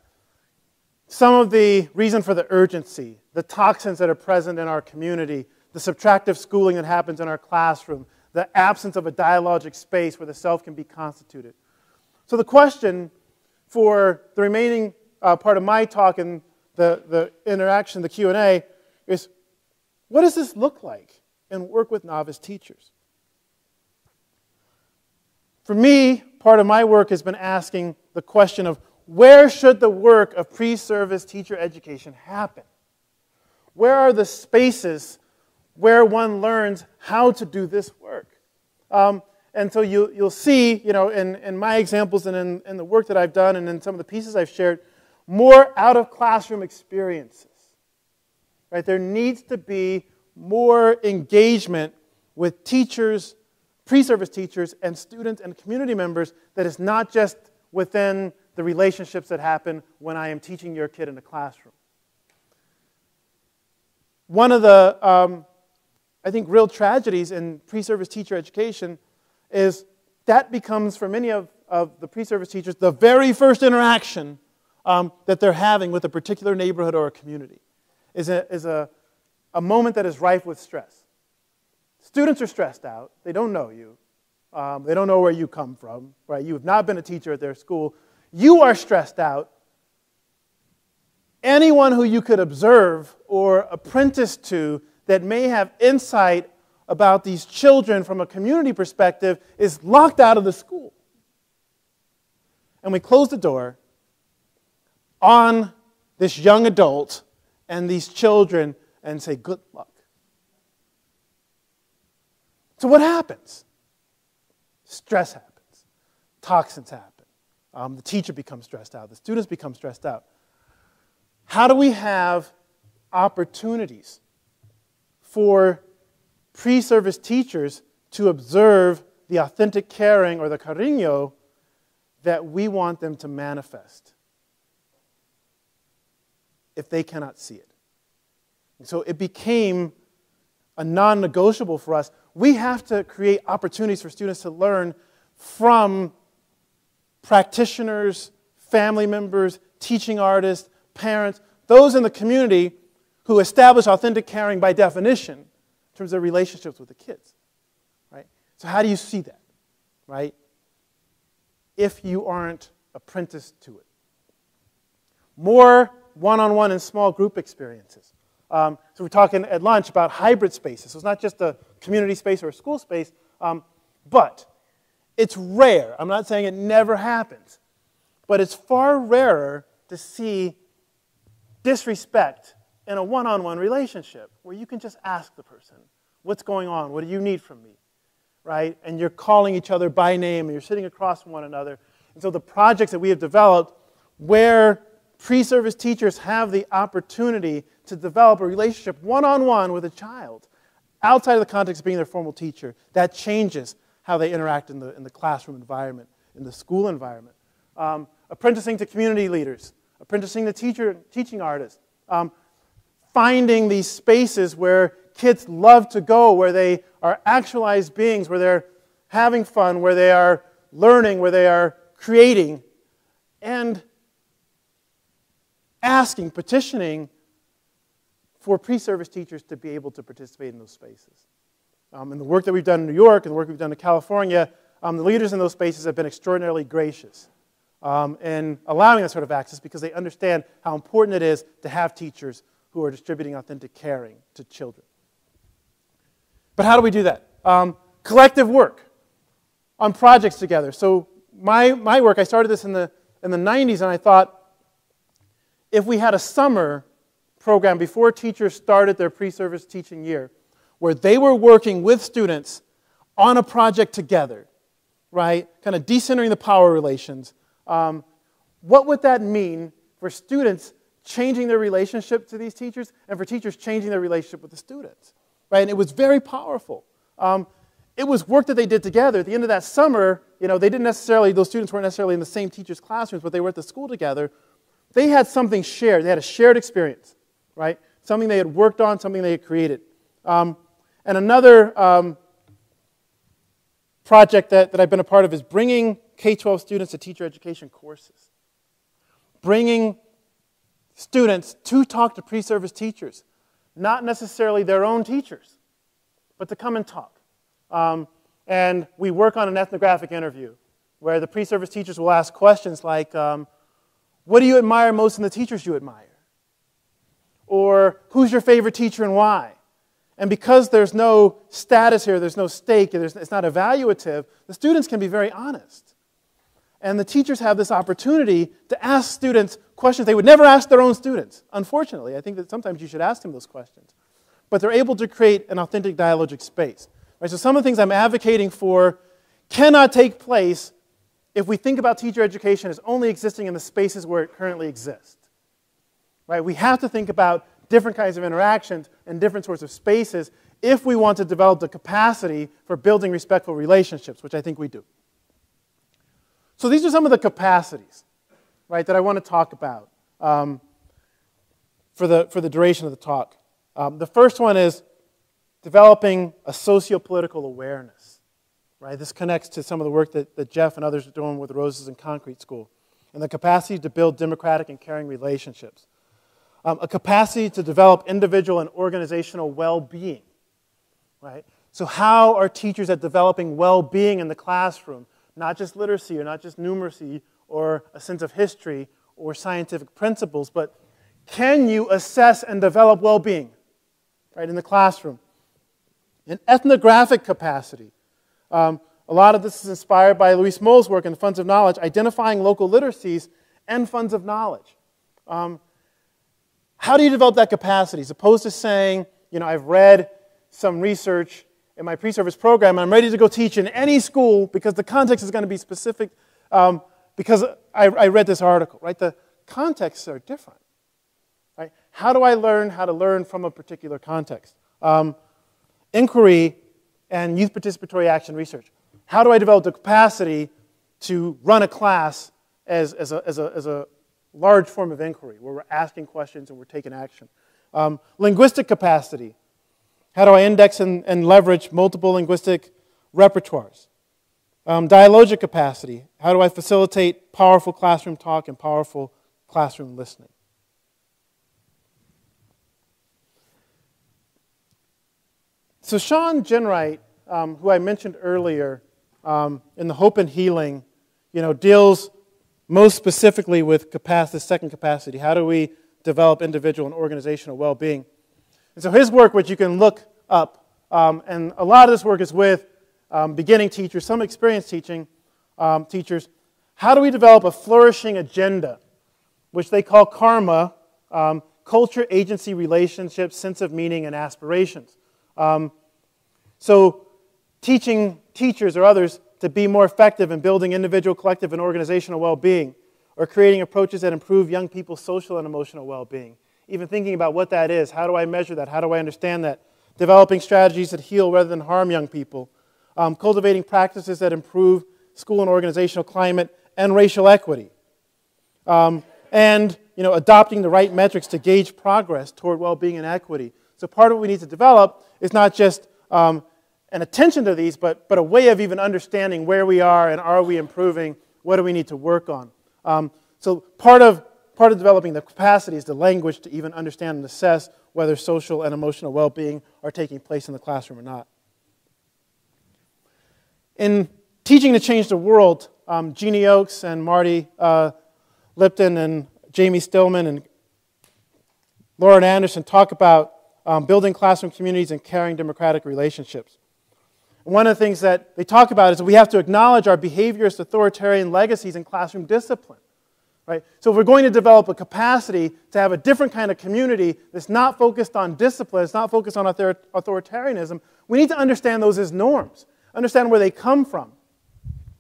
Some of the reason for the urgency, the toxins that are present in our community, the subtractive schooling that happens in our classroom, the absence of a dialogic space where the self can be constituted. So the question for the remaining part of my talk and the interaction, the Q&A, is what does this look like in work with novice teachers? For me, part of my work has been asking the question of where should the work of pre-service teacher education happen? Where are the spaces where one learns how to do this work? And so you'll see, in my examples and in the work that I've done and in some of the pieces I've shared, more out-of-classroom experiences. Right? There needs to be more engagement with teachers, pre-service teachers, and students and community members that is not just within the relationships that happen when I am teaching your kid in the classroom. One of the, I think, real tragedies in pre-service teacher education is that becomes, for many of the pre-service teachers, the very first interaction that they're having with a particular neighborhood or a community is a moment that is rife with stress. Students are stressed out. They don't know you. They don't know where you come from. Right? You have not been a teacher at their school. You are stressed out. Anyone who you could observe or apprentice to that may have insight about these children from a community perspective is locked out of the school. And we close the door on this young adult and these children and say, good luck. So what happens? Stress happens. Toxins happen. The teacher becomes stressed out. The students become stressed out. How do we have opportunities for pre-service teachers to observe the authentic caring or the cariño that we want them to manifest if they cannot see it? And so it became a non-negotiable for us. We have to create opportunities for students to learn from practitioners, family members, teaching artists, parents, those in the community who establish authentic caring by definition in terms of relationships with the kids. Right? So how do you see that? Right? If you aren't apprenticed to it. More one-on-one and small group experiences. So we're talking at lunch about hybrid spaces. So it's not just a community space or a school space, but it's rare. I'm not saying it never happens, but it's far rarer to see disrespect in a one-on-one relationship where you can just ask the person, what's going on? What do you need from me? Right? And you're calling each other by name and you're sitting across from one another. And so the projects that we have developed where pre-service teachers have the opportunity to develop a relationship one-on-one with a child outside of the context of being their formal teacher, that changes how they interact in the classroom environment, in the school environment. Apprenticing to community leaders, apprenticing to teaching artists, finding these spaces where kids love to go, where they are actualized beings, where they're having fun, where they are learning, where they are creating, and asking, petitioning for pre-service teachers to be able to participate in those spaces. In the work that we've done in New York and the work we've done in California, the leaders in those spaces have been extraordinarily gracious in allowing that sort of access because they understand how important it is to have teachers who are distributing authentic caring to children. But how do we do that? Collective work on projects together. So my work, I started this in the 90s, and I thought if we had a summer program before teachers started their pre-service teaching year where they were working with students on a project together, right, kind of decentering the power relations, what would that mean for students changing their relationship to these teachers and for teachers changing their relationship with the students? Right? And it was very powerful. It was work that they did together. At the end of that summer, those students weren't necessarily in the same teachers' classrooms, but they were at the school together. They had something shared. They had a shared experience, right? Something they had worked on, something they had created. And another project that I've been a part of is bringing K-12 students to teacher education courses. Bringing students to talk to pre-service teachers, not necessarily their own teachers, but to come and talk. And we work on an ethnographic interview where the pre-service teachers will ask questions like, what do you admire most in the teachers you admire? Or who's your favorite teacher and why? And because there's no status here, there's no stake, it's not evaluative, the students can be very honest. And the teachers have this opportunity to ask students questions they would never ask their own students. Unfortunately, I think that sometimes you should ask them those questions. But they're able to create an authentic dialogic space. Right? So some of the things I'm advocating for cannot take place if we think about teacher education as only existing in the spaces where it currently exists. Right? We have to think about different kinds of interactions and different sorts of spaces if we want to develop the capacity for building respectful relationships, which I think we do. So these are some of the capacities, right, that I want to talk about for the duration of the talk. The first one is developing a socio-political awareness. Right? This connects to some of the work that Jeff and others are doing with Roses in Concrete School, and the capacity to build democratic and caring relationships. A capacity to develop individual and organizational well-being. Right? So how are teachers at developing well-being in the classroom? Not just literacy or not just numeracy or a sense of history or scientific principles, but can you assess and develop well-being, right, in the classroom? An ethnographic capacity. A lot of this is inspired by Louise Moll's work in Funds of Knowledge, identifying local literacies and funds of knowledge. How do you develop that capacity? As opposed to saying, you know, I've read some research in my pre-service program, and I'm ready to go teach in any school because the context is going to be specific because I read this article, right? The contexts are different, right? How do I learn how to learn from a particular context? Inquiry and youth participatory action research. How do I develop the capacity to run a class as a large form of inquiry, where we're asking questions and we're taking action? Linguistic capacity. How do I index and leverage multiple linguistic repertoires? Dialogic capacity. How do I facilitate powerful classroom talk and powerful classroom listening? So Sean Ginwright, who I mentioned earlier, in the Hope and Healing, deals most specifically with capacity, the second capacity. How do we develop individual and organizational well-being? And so his work, which you can look up, and a lot of this work is with beginning teachers, some experienced teachers. How do we develop a flourishing agenda, which they call karma, culture, agency, relationships, sense of meaning, and aspirations. So teaching teachers or others to be more effective in building individual, collective, and organizational well-being, or creating approaches that improve young people's social and emotional well-being. Even thinking about what that is, how do I measure that, how do I understand that? Developing strategies that heal rather than harm young people. Cultivating practices that improve school and organizational climate and racial equity. And adopting the right metrics to gauge progress toward well-being and equity. So part of what we need to develop is not just an attention to these, but a way of even understanding where we are and are we improving, what do we need to work on. So part of developing the capacity is the language to even understand and assess whether social and emotional well-being are taking place in the classroom or not. In Teaching to Change the World, Jeannie Oakes and Marty Lipton and Jamie Stillman and Lauren Anderson talk about building classroom communities and caring democratic relationships. And one of the things that they talk about is that we have to acknowledge our behaviorist authoritarian legacies in classroom discipline. Right? So if we're going to develop a capacity to have a different kind of community that's not focused on discipline, it's not focused on authoritarianism, we need to understand those as norms, understand where they come from.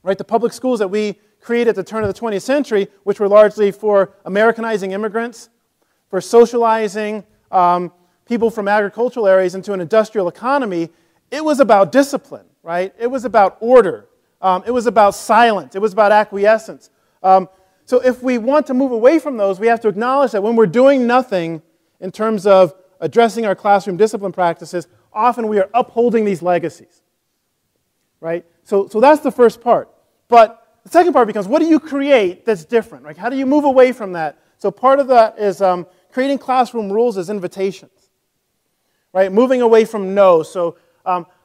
Right? The public schools that we created at the turn of the 20th century, which were largely for Americanizing immigrants, for socializing people from agricultural areas into an industrial economy, it was about discipline, right? It was about order. It was about silence. It was about acquiescence. So if we want to move away from those, we have to acknowledge that when we're doing nothing in terms of addressing our classroom discipline practices, often we are upholding these legacies, right? So that's the first part. But the second part becomes, what do you create that's different? Right? How do you move away from that? So part of that is creating classroom rules as invitations, right? Moving away from no. So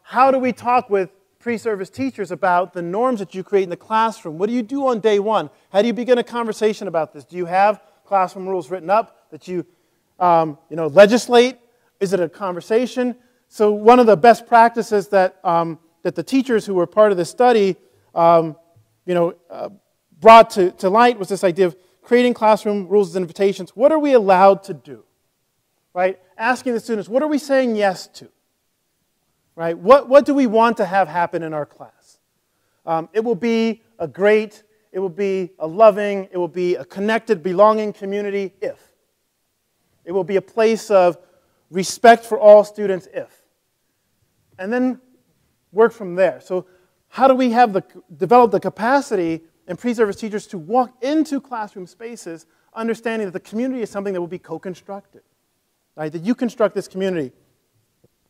how do we talk with pre-service teachers about the norms that you create in the classroom? What do you do on day one? How do you begin a conversation about this? Do you have classroom rules written up that you legislate? Is it a conversation? So one of the best practices that, that the teachers who were part of this study brought to light was this idea of creating classroom rules and invitations. What are we allowed to do? Right? Asking the students, what are we saying yes to? Right? What do we want to have happen in our class? It will be a great, it will be a loving, it will be a connected, belonging community if. It will be a place of respect for all students if. And then work from there. So how do we develop the capacity in pre-service teachers to walk into classroom spaces understanding that the community is something that will be co-constructed, right? That you construct this community.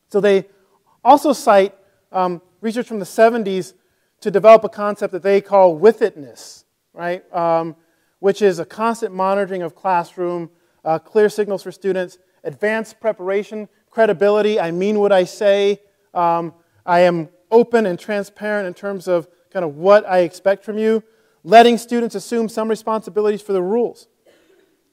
So they also cite research from the 70s to develop a concept that they call with-itness, right? Which is a constant monitoring of classroom, clear signals for students, advanced preparation, credibility, I mean what I say, I am open and transparent in terms of kind of what I expect from you, letting students assume some responsibilities for the rules,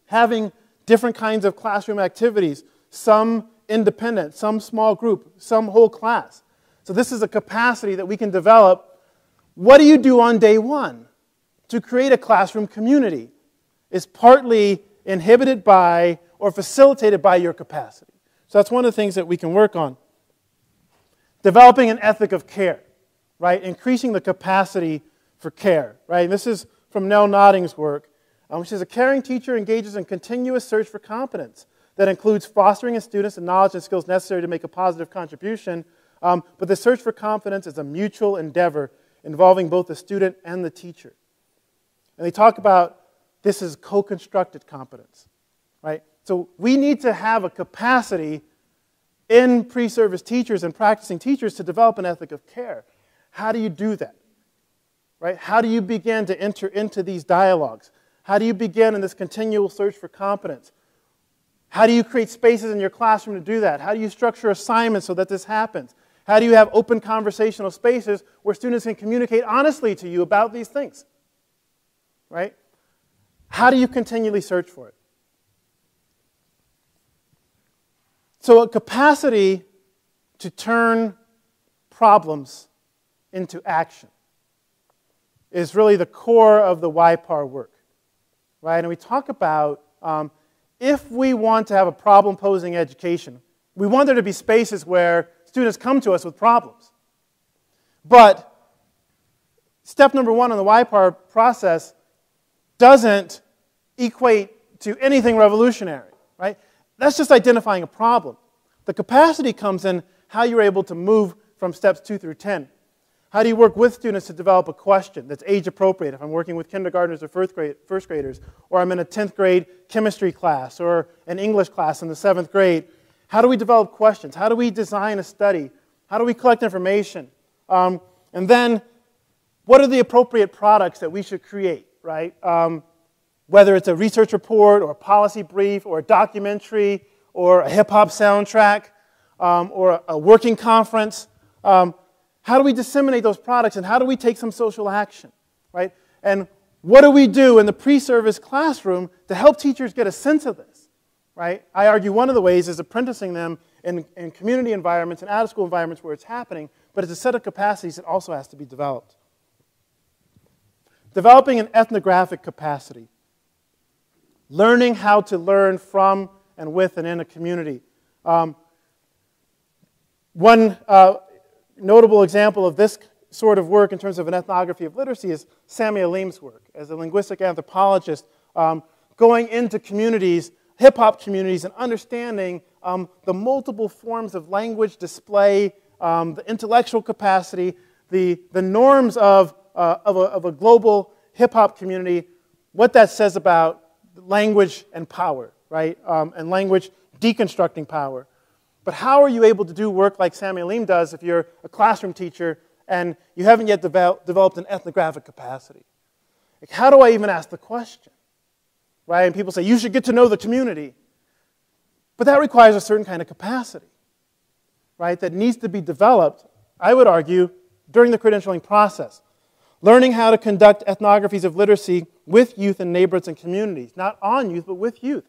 having different kinds of classroom activities, some independent, some small group, some whole class. So this is a capacity that we can develop. What do you do on day one to create a classroom community is partly inhibited by or facilitated by your capacity. So that's one of the things that we can work on. Developing an ethic of care, right? Increasing the capacity for care, right? And this is from Nell Nodding's work, which says a caring teacher engages in continuous search for competence that includes fostering in students the knowledge and skills necessary to make a positive contribution. But the search for competence is a mutual endeavor involving both the student and the teacher. And they talk about this is co-constructed competence, right? So we need to have a capacity in pre-service teachers and practicing teachers to develop an ethic of care. How do you do that? Right? How do you begin to enter into these dialogues? How do you begin in this continual search for competence? How do you create spaces in your classroom to do that? How do you structure assignments so that this happens? How do you have open conversational spaces where students can communicate honestly to you about these things? Right? How do you continually search for it? So a capacity to turn problems into action is really the core of the YPAR work, right? And we talk about if we want to have a problem-posing education, we want there to be spaces where students come to us with problems. But step number one on the YPAR process doesn't equate to anything revolutionary, right? That's just identifying a problem. The capacity comes in how you're able to move from steps 2 through 10. How do you work with students to develop a question that's age appropriate if I'm working with kindergartners or first graders, or I'm in a 10th grade chemistry class or an English class in the 7th grade? How do we develop questions? How do we design a study? How do we collect information? And then what are the appropriate products that we should create, right? Whether it's a research report or a policy brief or a documentary or a hip-hop soundtrack or a working conference. How do we disseminate those products and how do we take some social action, right? And what do we do in the pre-service classroom to help teachers get a sense of this, right? I argue one of the ways is apprenticing them in community environments and out-of-school environments where it's happening, but it's a set of capacities that also has to be developed. Developing an ethnographic capacity. Learning how to learn from and with and in a community. One notable example of this sort of work in terms of an ethnography of literacy is Sami Alim's work as a linguistic anthropologist, going into communities, hip-hop communities, and understanding the multiple forms of language display, the intellectual capacity, the norms of a global hip-hop community, what that says about language and power, right? And language deconstructing power. But how are you able to do work like Sami Alim does if you're a classroom teacher and you haven't yet developed an ethnographic capacity? Like, how do I even ask the question? Right? And people say, you should get to know the community. But that requires a certain kind of capacity, right? That needs to be developed, I would argue, during the credentialing process. Learning how to conduct ethnographies of literacy with youth in neighborhoods and communities. Not on youth, but with youth.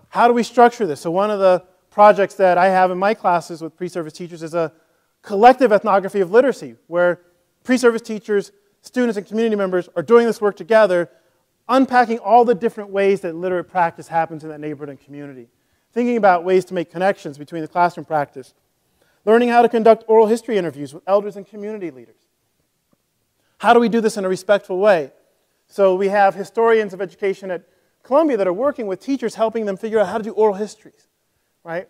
How do we structure this? So one of the projects that I have in my classes with pre-service teachers is a collective ethnography of literacy, where pre-service teachers, students, and community members are doing this work together, unpacking all the different ways that literate practice happens in that neighborhood and community, thinking about ways to make connections between the classroom practice, learning how to conduct oral history interviews with elders and community leaders. How do we do this in a respectful way? So we have historians of education at Columbia that are working with teachers, helping them figure out how to do oral histories, right?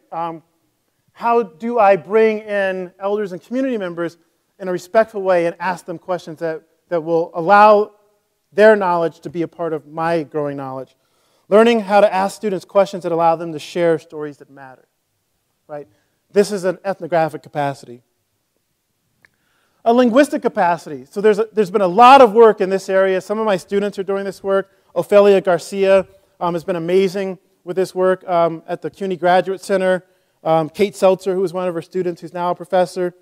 How do I bring in elders and community members in a respectful way and ask them questions that will allow their knowledge to be a part of my growing knowledge? Learning how to ask students questions that allow them to share stories that matter, right? This is an ethnographic capacity. A linguistic capacity. So there's been a lot of work in this area. Some of my students are doing this work. Ophelia Garcia has been amazing with this work at the CUNY Graduate Center. Kate Seltzer, who was one of her students, who's now a professor.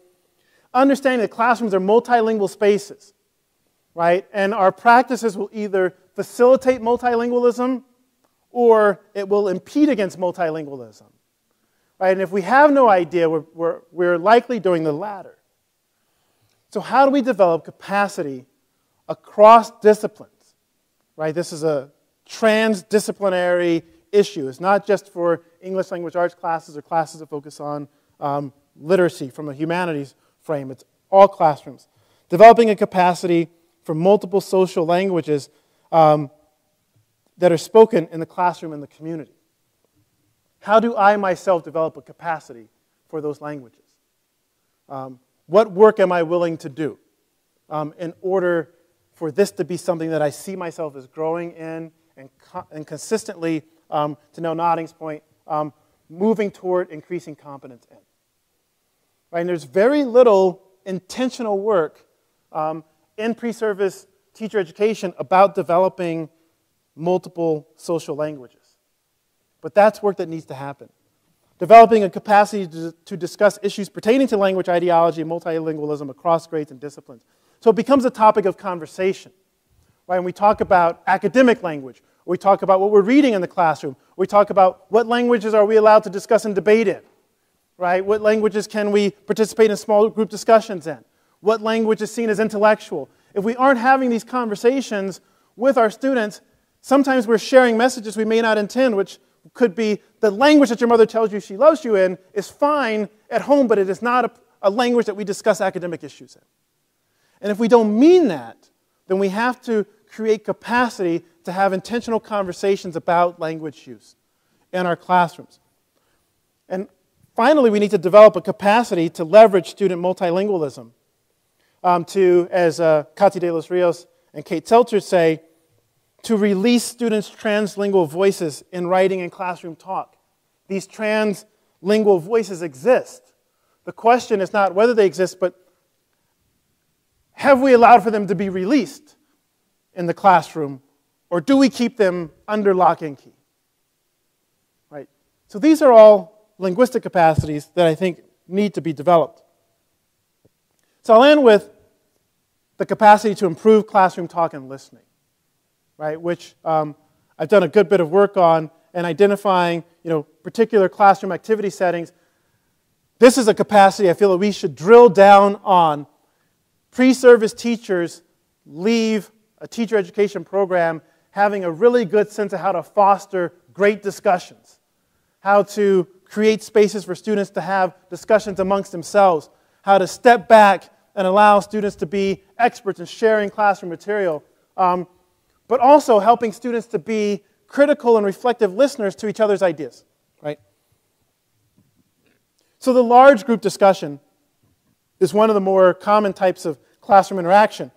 Understanding that classrooms are multilingual spaces, right? And our practices will either facilitate multilingualism or it will impede against multilingualism, right? And if we have no idea, we're likely doing the latter. So how do we develop capacity across disciplines, right? This is a transdisciplinary issue. It's not just for English language arts classes or classes that focus on literacy from a humanities frame. It's all classrooms. Developing a capacity for multiple social languages that are spoken in the classroom and the community. How do I myself develop a capacity for those languages? What work am I willing to do in order for this to be something that I see myself as growing in and consistently, to Nell Nodding's point, moving toward increasing competence in? Right? And there's very little intentional work in pre-service teacher education about developing multiple social languages. But that's work that needs to happen. Developing a capacity to discuss issues pertaining to language ideology and multilingualism across grades and disciplines. So it becomes a topic of conversation. Right? And we talk about academic language, or we talk about what we're reading in the classroom, or we talk about what languages are we allowed to discuss and debate in. Right? What languages can we participate in small group discussions in? What language is seen as intellectual? If we aren't having these conversations with our students, sometimes we're sharing messages we may not intend, which could be the language that your mother tells you she loves you in is fine at home, but it is not a language that we discuss academic issues in. And if we don't mean that, then we have to create capacity to have intentional conversations about language use in our classrooms. And finally, we need to develop a capacity to leverage student multilingualism. As Katy de los Rios and Kate Seltzer say, to release students' translingual voices in writing and classroom talk. These translingual voices exist. The question is not whether they exist, but have we allowed for them to be released in the classroom, or do we keep them under lock and key? Right? So these are all linguistic capacities that I think need to be developed. So I'll end with the capacity to improve classroom talk and listening, right? Which I've done a good bit of work on and identifying, particular classroom activity settings. This is a capacity I feel that we should drill down on. Pre-service teachers leave a teacher education program having a really good sense of how to foster great discussions, how to create spaces for students to have discussions amongst themselves, how to step back and allow students to be experts in sharing classroom material, but also helping students to be critical and reflective listeners to each other's ideas, right? So the large group discussion is one of the more common types of classroom interaction.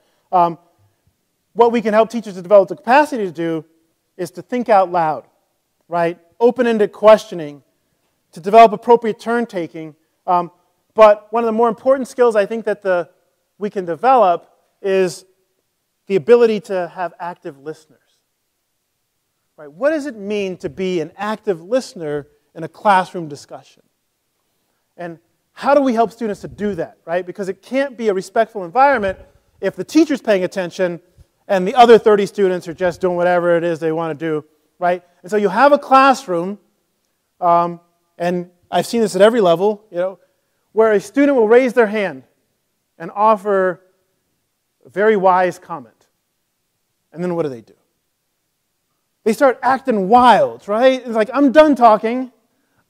What we can help teachers to develop the capacity to do is to think out loud, right? Open-ended questioning, to develop appropriate turn-taking. But one of the more important skills I think that we can develop is the ability to have active listeners. Right? What does it mean to be an active listener in a classroom discussion? And how do we help students to do that, right? Because it can't be a respectful environment if the teacher's paying attention and the other 30 students are just doing whatever it is they want to do, right? And so you have a classroom, and I've seen this at every level, where a student will raise their hand and offer a very wise comment. And then what do? They start acting wild, right? It's like, I'm done talking.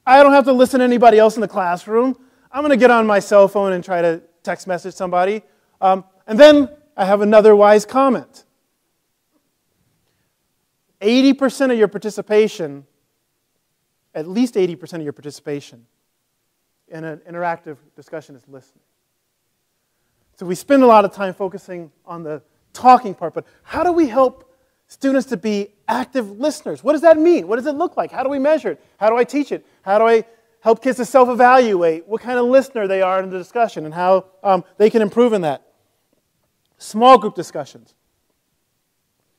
I don't have to listen to anybody else in the classroom. I'm going to get on my cell phone and try to text message somebody. And then I have another wise comment. 80% of your participation, at least 80% of your participation in an interactive discussion is listening. So we spend a lot of time focusing on the talking part, but how do we help students to be active listeners? What does that mean? What does it look like? How do we measure it? How do I teach it? How do I help kids to self-evaluate what kind of listener they are in the discussion and how they can improve in that? Small group discussions.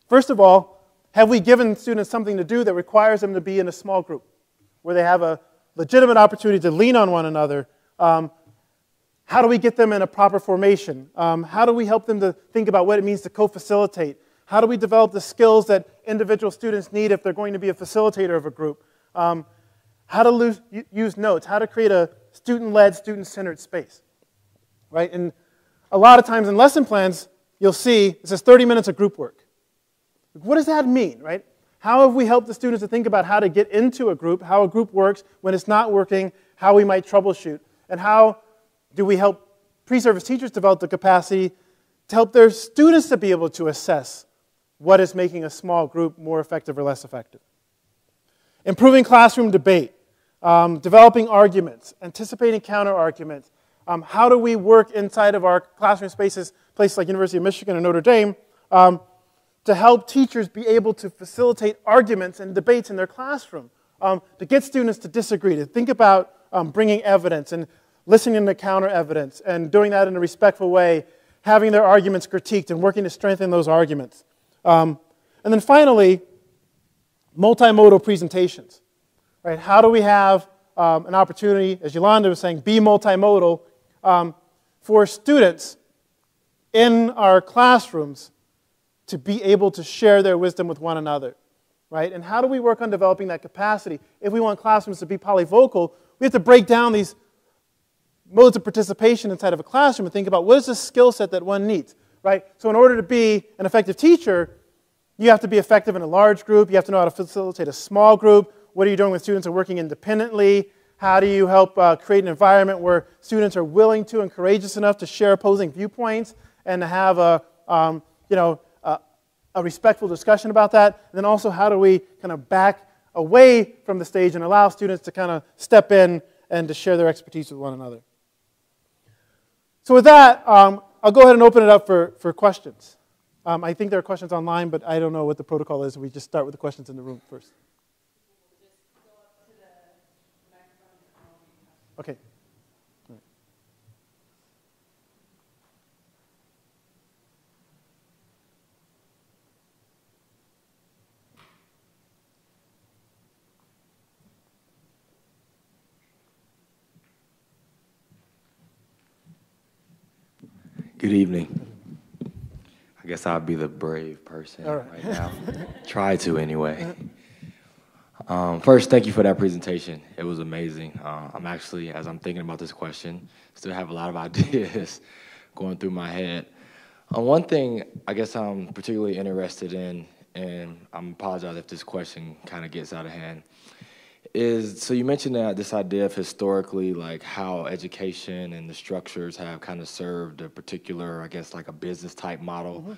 First of all, have we given students something to do that requires them to be in a small group, where they have a legitimate opportunity to lean on one another? How do we get them in a proper formation? How do we help them to think about what it means to co-facilitate? How do we develop the skills that individual students need if they're going to be a facilitator of a group? How to use notes? How to create a student-led, student-centered space? Right? And a lot of times in lesson plans, you'll see it says 30 minutes of group work. What does that mean, right? How have we helped the students to think about how to get into a group, how a group works when it's not working, how we might troubleshoot, and how do we help pre-service teachers develop the capacity to help their students to be able to assess what is making a small group more effective or less effective. Improving classroom debate, developing arguments, anticipating counter-arguments. How do we work inside of our classroom spaces, places like University of Michigan or Notre Dame, to help teachers be able to facilitate arguments and debates in their classroom, to get students to disagree, to think about bringing evidence and listening to counter-evidence and doing that in a respectful way, having their arguments critiqued and working to strengthen those arguments. And then finally, multimodal presentations. Right? How do we have an opportunity, as Yolanda was saying, be multimodal for students in our classrooms to be able to share their wisdom with one another? Right? And how do we work on developing that capacity? If we want classrooms to be polyvocal, we have to break down these modes of participation inside of a classroom and think about what is the skill set that one needs, right? So in order to be an effective teacher, you have to be effective in a large group. You have to know how to facilitate a small group. What are you doing when students are working independently? How do you help create an environment where students are willing to and courageous enough to share opposing viewpoints and to have a respectful discussion about that? And then also, how do we kind of back away from the stage and allow students to kind of step in and to share their expertise with one another? So with that, I'll go ahead and open it up for questions. I think there are questions online, but I don't know what the protocol is. We just start with the questions in the room first. Okay. All right. Good evening. I guess I'll be the brave person right now. Try to anyway. First, thank you for that presentation. It was amazing. I'm actually, as I'm thinking about this question, still have a lot of ideas going through my head. One thing I guess I'm particularly interested in, and I apologize if this question kind of gets out of hand, is, so you mentioned that this idea of historically, like how education and the structures have kind of served a particular, I guess, like a business type model. Mm-hmm.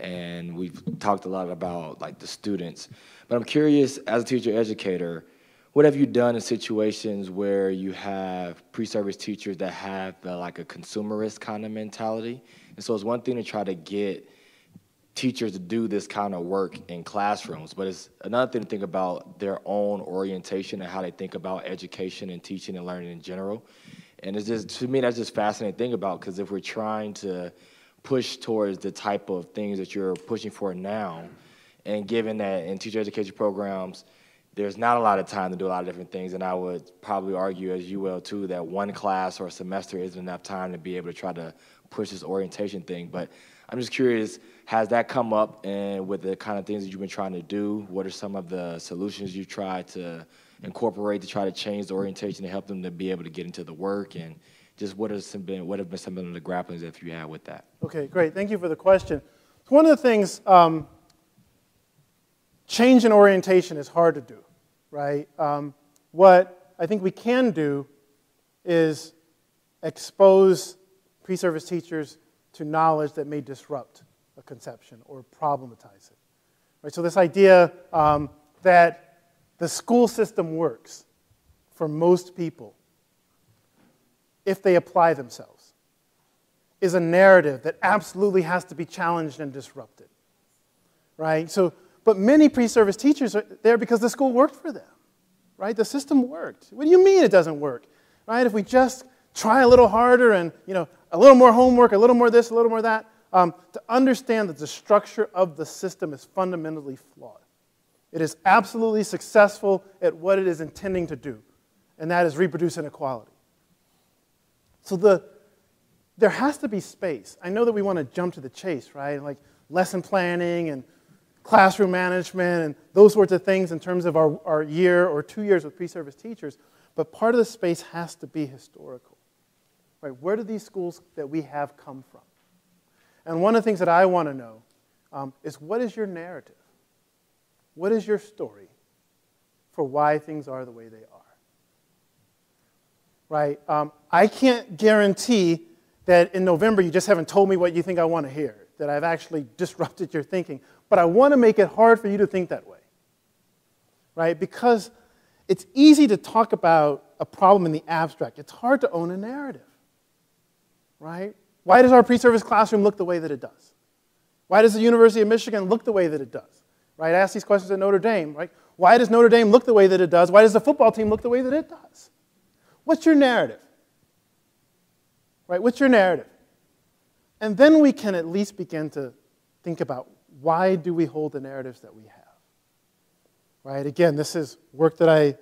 And we've talked a lot about like the students. But I'm curious, as a teacher educator, what have you done in situations where you have pre-service teachers that have like a consumerist kind of mentality? And so it's one thing to try to get teachers to do this kind of work in classrooms, but it's another thing to think about their own orientation and how they think about education and teaching and learning in general. And it's just, to me, that's just fascinating to think about, because if we're trying to push towards the type of things that you're pushing for now, and given that in teacher education programs, there's not a lot of time to do a lot of different things, and I would probably argue, as you will too, that one class or a semester isn't enough time to be able to try to push this orientation thing. But I'm just curious, has that come up, and with the kind of things that you've been trying to do, what are some of the solutions you tried to incorporate to try to change the orientation to help them to be able to get into the work, and just what have been some of the grapplings that you had with that? Okay, great. Thank you for the question. So one of the things, change in orientation is hard to do, right? What I think we can do is expose pre-service teachers to knowledge that may disrupt a conception or problematize it. Right? So this idea that the school system works for most people if they apply themselves is a narrative that absolutely has to be challenged and disrupted. Right? So, but many pre-service teachers are there because the school worked for them. Right? The system worked. What do you mean it doesn't work? Right? If we just try a little harder and, a little more homework, a little more this, a little more that, to understand that the structure of the system is fundamentally flawed. It is absolutely successful at what it is intending to do, and that is reproduce inequality. So there has to be space. I know that we want to jump to the chase, right? Like lesson planning and classroom management and those sorts of things in terms of our year or 2 years with pre-service teachers, but part of the space has to be historical. Right? Where do these schools that we have come from? And one of the things that I want to know is, what is your narrative? What is your story for why things are the way they are? Right? I can't guarantee that in November you just haven't told me what you think I want to hear, that I've actually disrupted your thinking. But I want to make it hard for you to think that way. Right? Because it's easy to talk about a problem in the abstract. It's hard to own a narrative. Right? Why does our pre-service classroom look the way that it does? Why does the University of Michigan look the way that it does? Right? I ask these questions at Notre Dame. Right? Why does Notre Dame look the way that it does? Why does the football team look the way that it does? What's your narrative? Right? What's your narrative? And then we can at least begin to think about, why do we hold the narratives that we have? Right? Again, this is work that I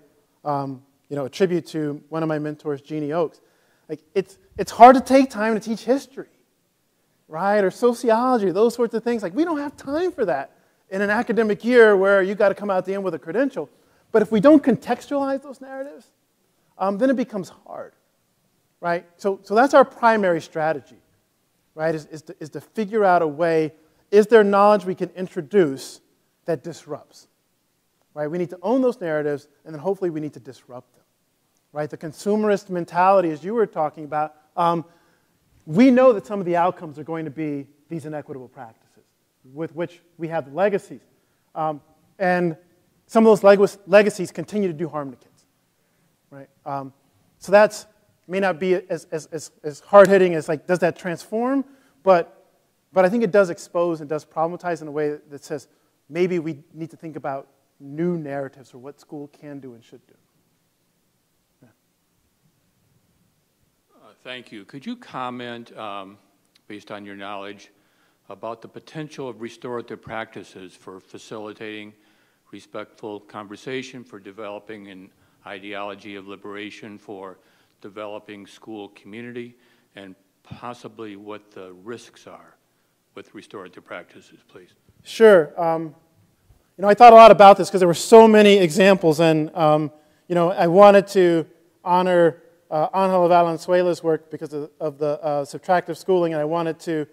attribute to one of my mentors, Jeannie Oakes. Like, it's hard to take time to teach history, right? Or sociology, those sorts of things. Like, we don't have time for that in an academic year where you got to come out the end with a credential. But if we don't contextualize those narratives, then it becomes hard, right? So that's our primary strategy, right? Is to figure out a way. Is there knowledge we can introduce that disrupts? Right? We need to own those narratives, and then hopefully we need to disrupt them. Right? The consumerist mentality, as you were talking about, we know that some of the outcomes are going to be these inequitable practices with which we have legacies. And some of those legacies continue to do harm to kids. Right? So that may not be as hard-hitting as, like, does that transform? But I think it does expose and does problematize in a way that says maybe we need to think about new narratives for what school can do and should do. Yeah. Thank you. Could you comment, based on your knowledge, about the potential of restorative practices for facilitating respectful conversation, for developing an ideology of liberation, for developing school community, and possibly what the risks are with restorative practices, please? Sure. I thought a lot about this because there were so many examples, and I wanted to honor Angela Valenzuela's work because of the subtractive schooling, and I wanted to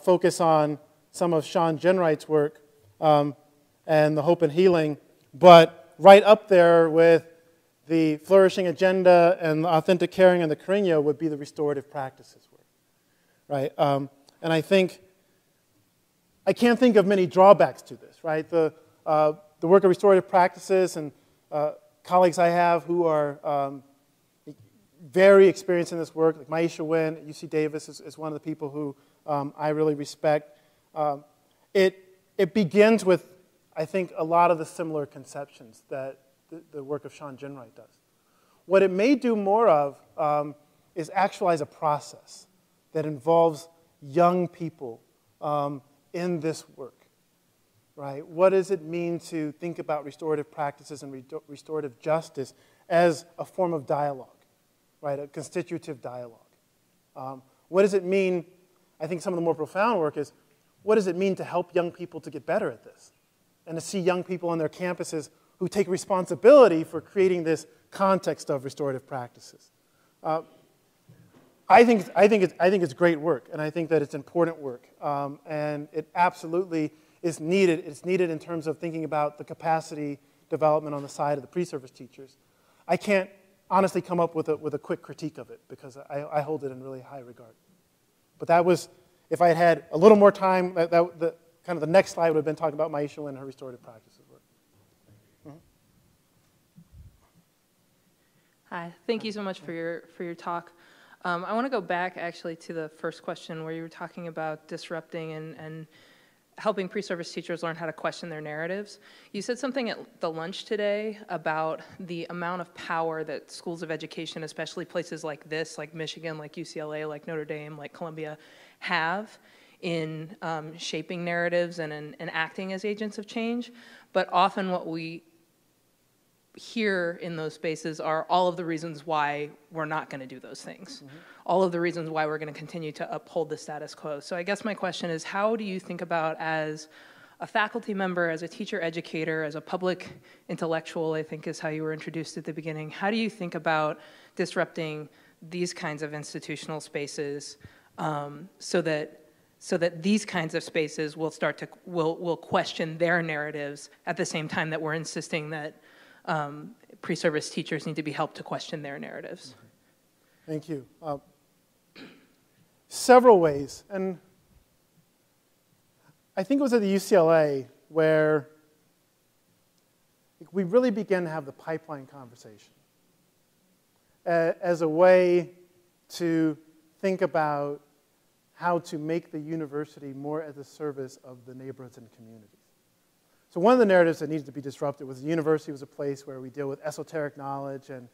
focus on some of Sean Jenright's work and the Hope and Healing, but right up there with the Flourishing Agenda and the Authentic Caring and the Carreño would be the restorative practices work, right? And I think I can't think of many drawbacks to this, right? The work of restorative practices and colleagues I have who are very experienced in this work, like Maisha Wynn at UC Davis is one of the people who I really respect. It begins with, I think, a lot of the similar conceptions that the work of Sean Jenright does. What it may do more of is actualize a process that involves young people in this work. Right? What does it mean to think about restorative practices and restorative justice as a form of dialogue, right? A constitutive dialogue. What does it mean? I think some of the more profound work is, what does it mean to help young people to get better at this? And to see young people on their campuses who take responsibility for creating this context of restorative practices. I think it's great work, and I think that it's important work, and it absolutely is needed. It's needed in terms of thinking about the capacity development on the side of the pre-service teachers. I can't honestly come up with a quick critique of it because I hold it in really high regard. But that was, if I had had a little more time, the next slide would have been talking about Maisha and her restorative practices work. Hi, thank you so much for your talk. I want to go back actually to the first question where you were talking about disrupting and helping pre-service teachers learn how to question their narratives. You said something at the lunch today about the amount of power that schools of education, especially places like this, like Michigan, like UCLA, like Notre Dame, like Columbia, have in shaping narratives and in acting as agents of change. But often what we hear in those spaces are all of the reasons why we're not going to do those things. Mm-hmm. All of the reasons why we're going to continue to uphold the status quo. So I guess my question is, how do you think about, as a faculty member, as a teacher educator, as a public intellectual, I think is how you were introduced at the beginning, how do you think about disrupting these kinds of institutional spaces so that these kinds of spaces will start to will question their narratives at the same time that we're insisting that pre-service teachers need to be helped to question their narratives? Thank you. Several ways, and I think it was at the UCLA where we really began to have the pipeline conversation as a way to think about how to make the university more at the service of the neighborhoods and communities. So one of the narratives that needed to be disrupted was the university was a place where we deal with esoteric knowledge and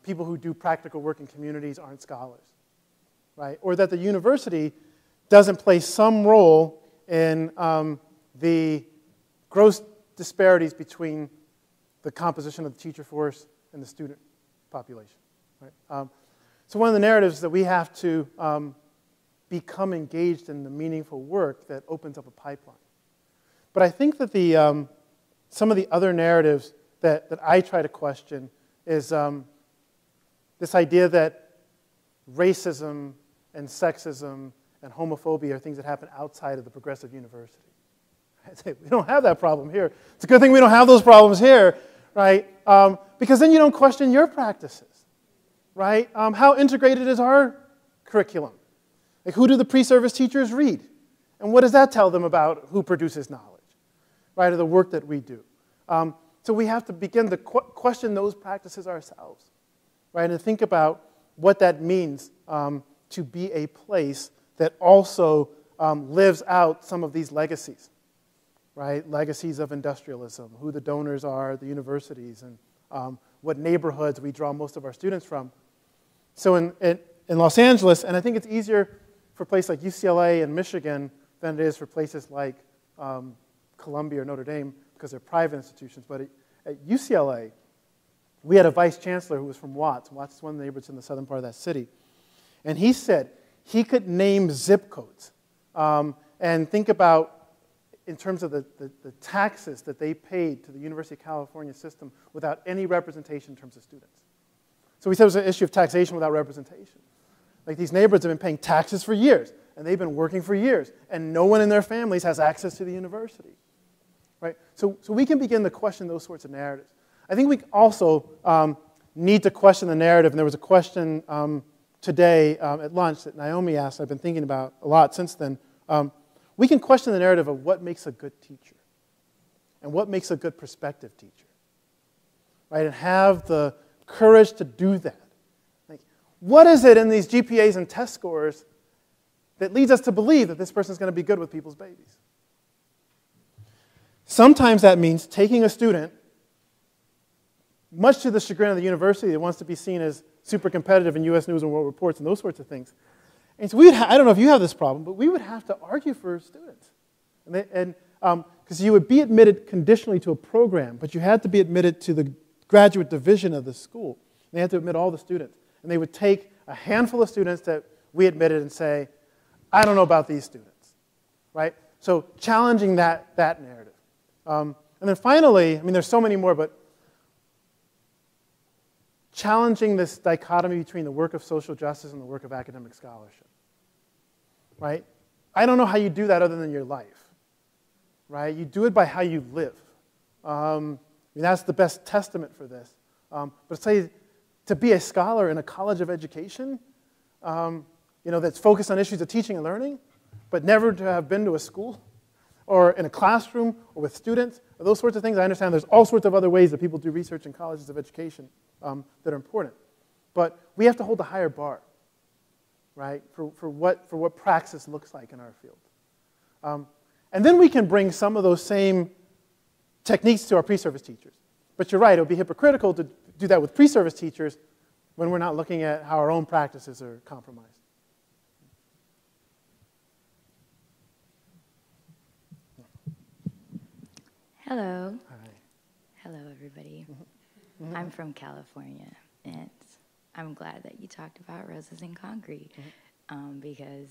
people who do practical work in communities aren't scholars, right? Or that the university doesn't play some role in the gross disparities between the composition of the teacher force and the student population, right? So one of the narratives that we have to become engaged in the meaningful work that opens up a pipeline. But I think that some of the other narratives that I try to question is this idea that racism and sexism and homophobia are things that happen outside of the progressive university. I say, we don't have that problem here. It's a good thing we don't have those problems here, right? Because then you don't question your practices, right? How integrated is our curriculum? Like, who do the pre-service teachers read? And what does that tell them about who produces knowledge, right, or the work that we do? So we have to begin to question those practices ourselves, right, and think about what that means to be a place that also lives out some of these legacies, right, legacies of industrialism, who the donors are, the universities, and what neighborhoods we draw most of our students from. So in Los Angeles, and I think it's easier for places like UCLA and Michigan than it is for places like Columbia or Notre Dame, because they're private institutions. But at UCLA, we had a vice chancellor who was from Watts. Watts is one of the neighborhoods in the southern part of that city. And he said he could name zip codes and think about, in terms of the taxes that they paid to the University of California system without any representation in terms of students. So we said it was an issue of taxation without representation. Like, these neighborhoods have been paying taxes for years, and they've been working for years, and no one in their families has access to the university, right? So we can begin to question those sorts of narratives. I think we also need to question the narrative, and there was a question today at lunch that Naomi asked, I've been thinking about a lot since then. We can question the narrative of what makes a good teacher and what makes a good prospective teacher, right? And have the courage to do that. Like, what is it in these GPAs and test scores that leads us to believe that this person is going to be good with people's babies? Sometimes that means taking a student, much to the chagrin of the university that wants to be seen as super competitive in U.S. News and World Reports and those sorts of things. And so I don't know if you have this problem, but we would have to argue for students. Because you would be admitted conditionally to a program, but you had to be admitted to the graduate division of the school. They had to admit all the students. And they would take a handful of students that we admitted and say, I don't know about these students, right? So challenging that narrative. And then finally, I mean, there's so many more, but challenging this dichotomy between the work of social justice and the work of academic scholarship, right? I don't know how you do that other than your life, right? You do it by how you live. I mean, that's the best testament for this. But say, to be a scholar in a college of education, that's focused on issues of teaching and learning, but never to have been to a school or in a classroom or with students, or those sorts of things. I understand there's all sorts of other ways that people do research in colleges of education that are important. But we have to hold a higher bar, right, for what praxis looks like in our field. And then we can bring some of those same techniques to our pre-service teachers. But you're right, it would be hypocritical to do that with pre-service teachers when we're not looking at how our own practices are compromised. Hello. Hi. Hello, everybody. I'm from California, and I'm glad that you talked about Roses in Concrete because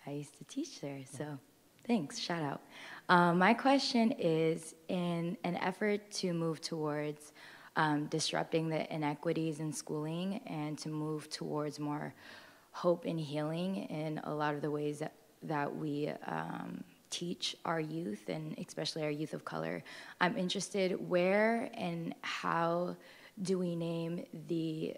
I used to teach there, so thanks, shout out. My question is, in an effort to move towards disrupting the inequities in schooling and to move towards more hope and healing in a lot of the ways that we teach our youth, and especially our youth of color, I'm interested where and how do we name the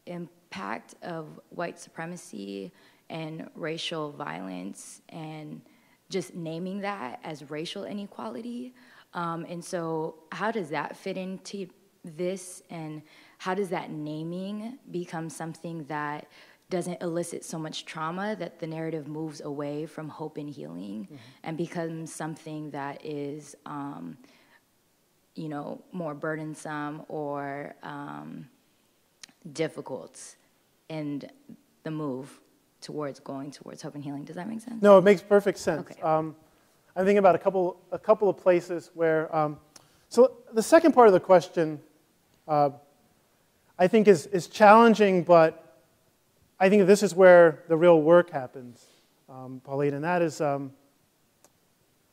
impact of white supremacy and racial violence, and just naming that as racial inequality. And so how does that fit into this, and how does that naming become something that doesn't elicit so much trauma that the narrative moves away from hope and healing and becomes something that is, more burdensome or difficult in the move towards going towards hope and healing? Does that make sense? No, it makes perfect sense. Okay. I'm thinking about a couple of places where, so the second part of the question I think is challenging, but I think this is where the real work happens, Pauline, and that is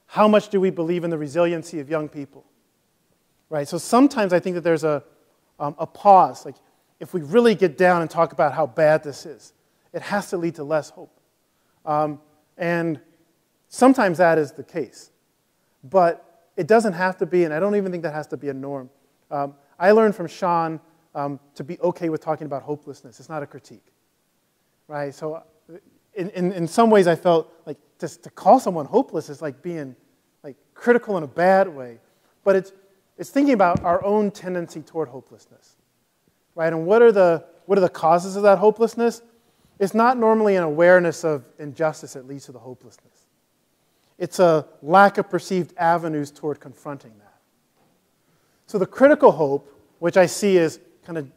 how much do we believe in the resiliency of young people, right? So sometimes I think that there's a pause. Like, if we really get down and talk about how bad this is, it has to lead to less hope. And sometimes that is the case. But it doesn't have to be, and I don't even think that has to be a norm. I learned from Sean to be okay with talking about hopelessness. It's not a critique. Right, so in some ways I felt like just to call someone hopeless is like being like critical in a bad way, but it's thinking about our own tendency toward hopelessness, right? And what are the causes of that hopelessness? It's not normally an awareness of injustice that leads to the hopelessness. It's a lack of perceived avenues toward confronting that. So the critical hope, which I see as kind of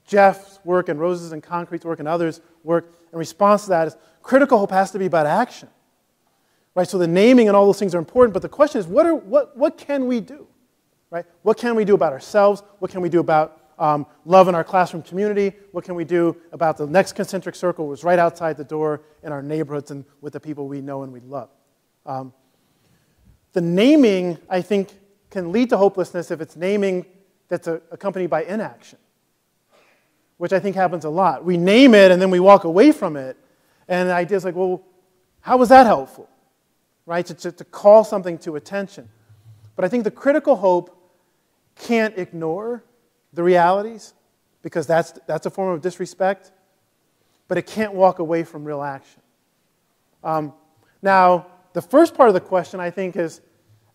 Jeff's work and Roses and Concrete's work and others' work in response to that, is critical hope has to be about action. Right? So the naming and all those things are important, but the question is, what can we do? Right? What can we do about ourselves? What can we do about love in our classroom community? What can we do about the next concentric circle was right outside the door in our neighborhoods and with the people we know and we love? The naming, I think, can lead to hopelessness if it's naming that's accompanied by inaction, which I think happens a lot. We name it and then we walk away from it, and the idea is like, well, how was that helpful? Right? To call something to attention. But I think the critical hope can't ignore the realities, because that's a form of disrespect, but it can't walk away from real action. Now, the first part of the question, I think, is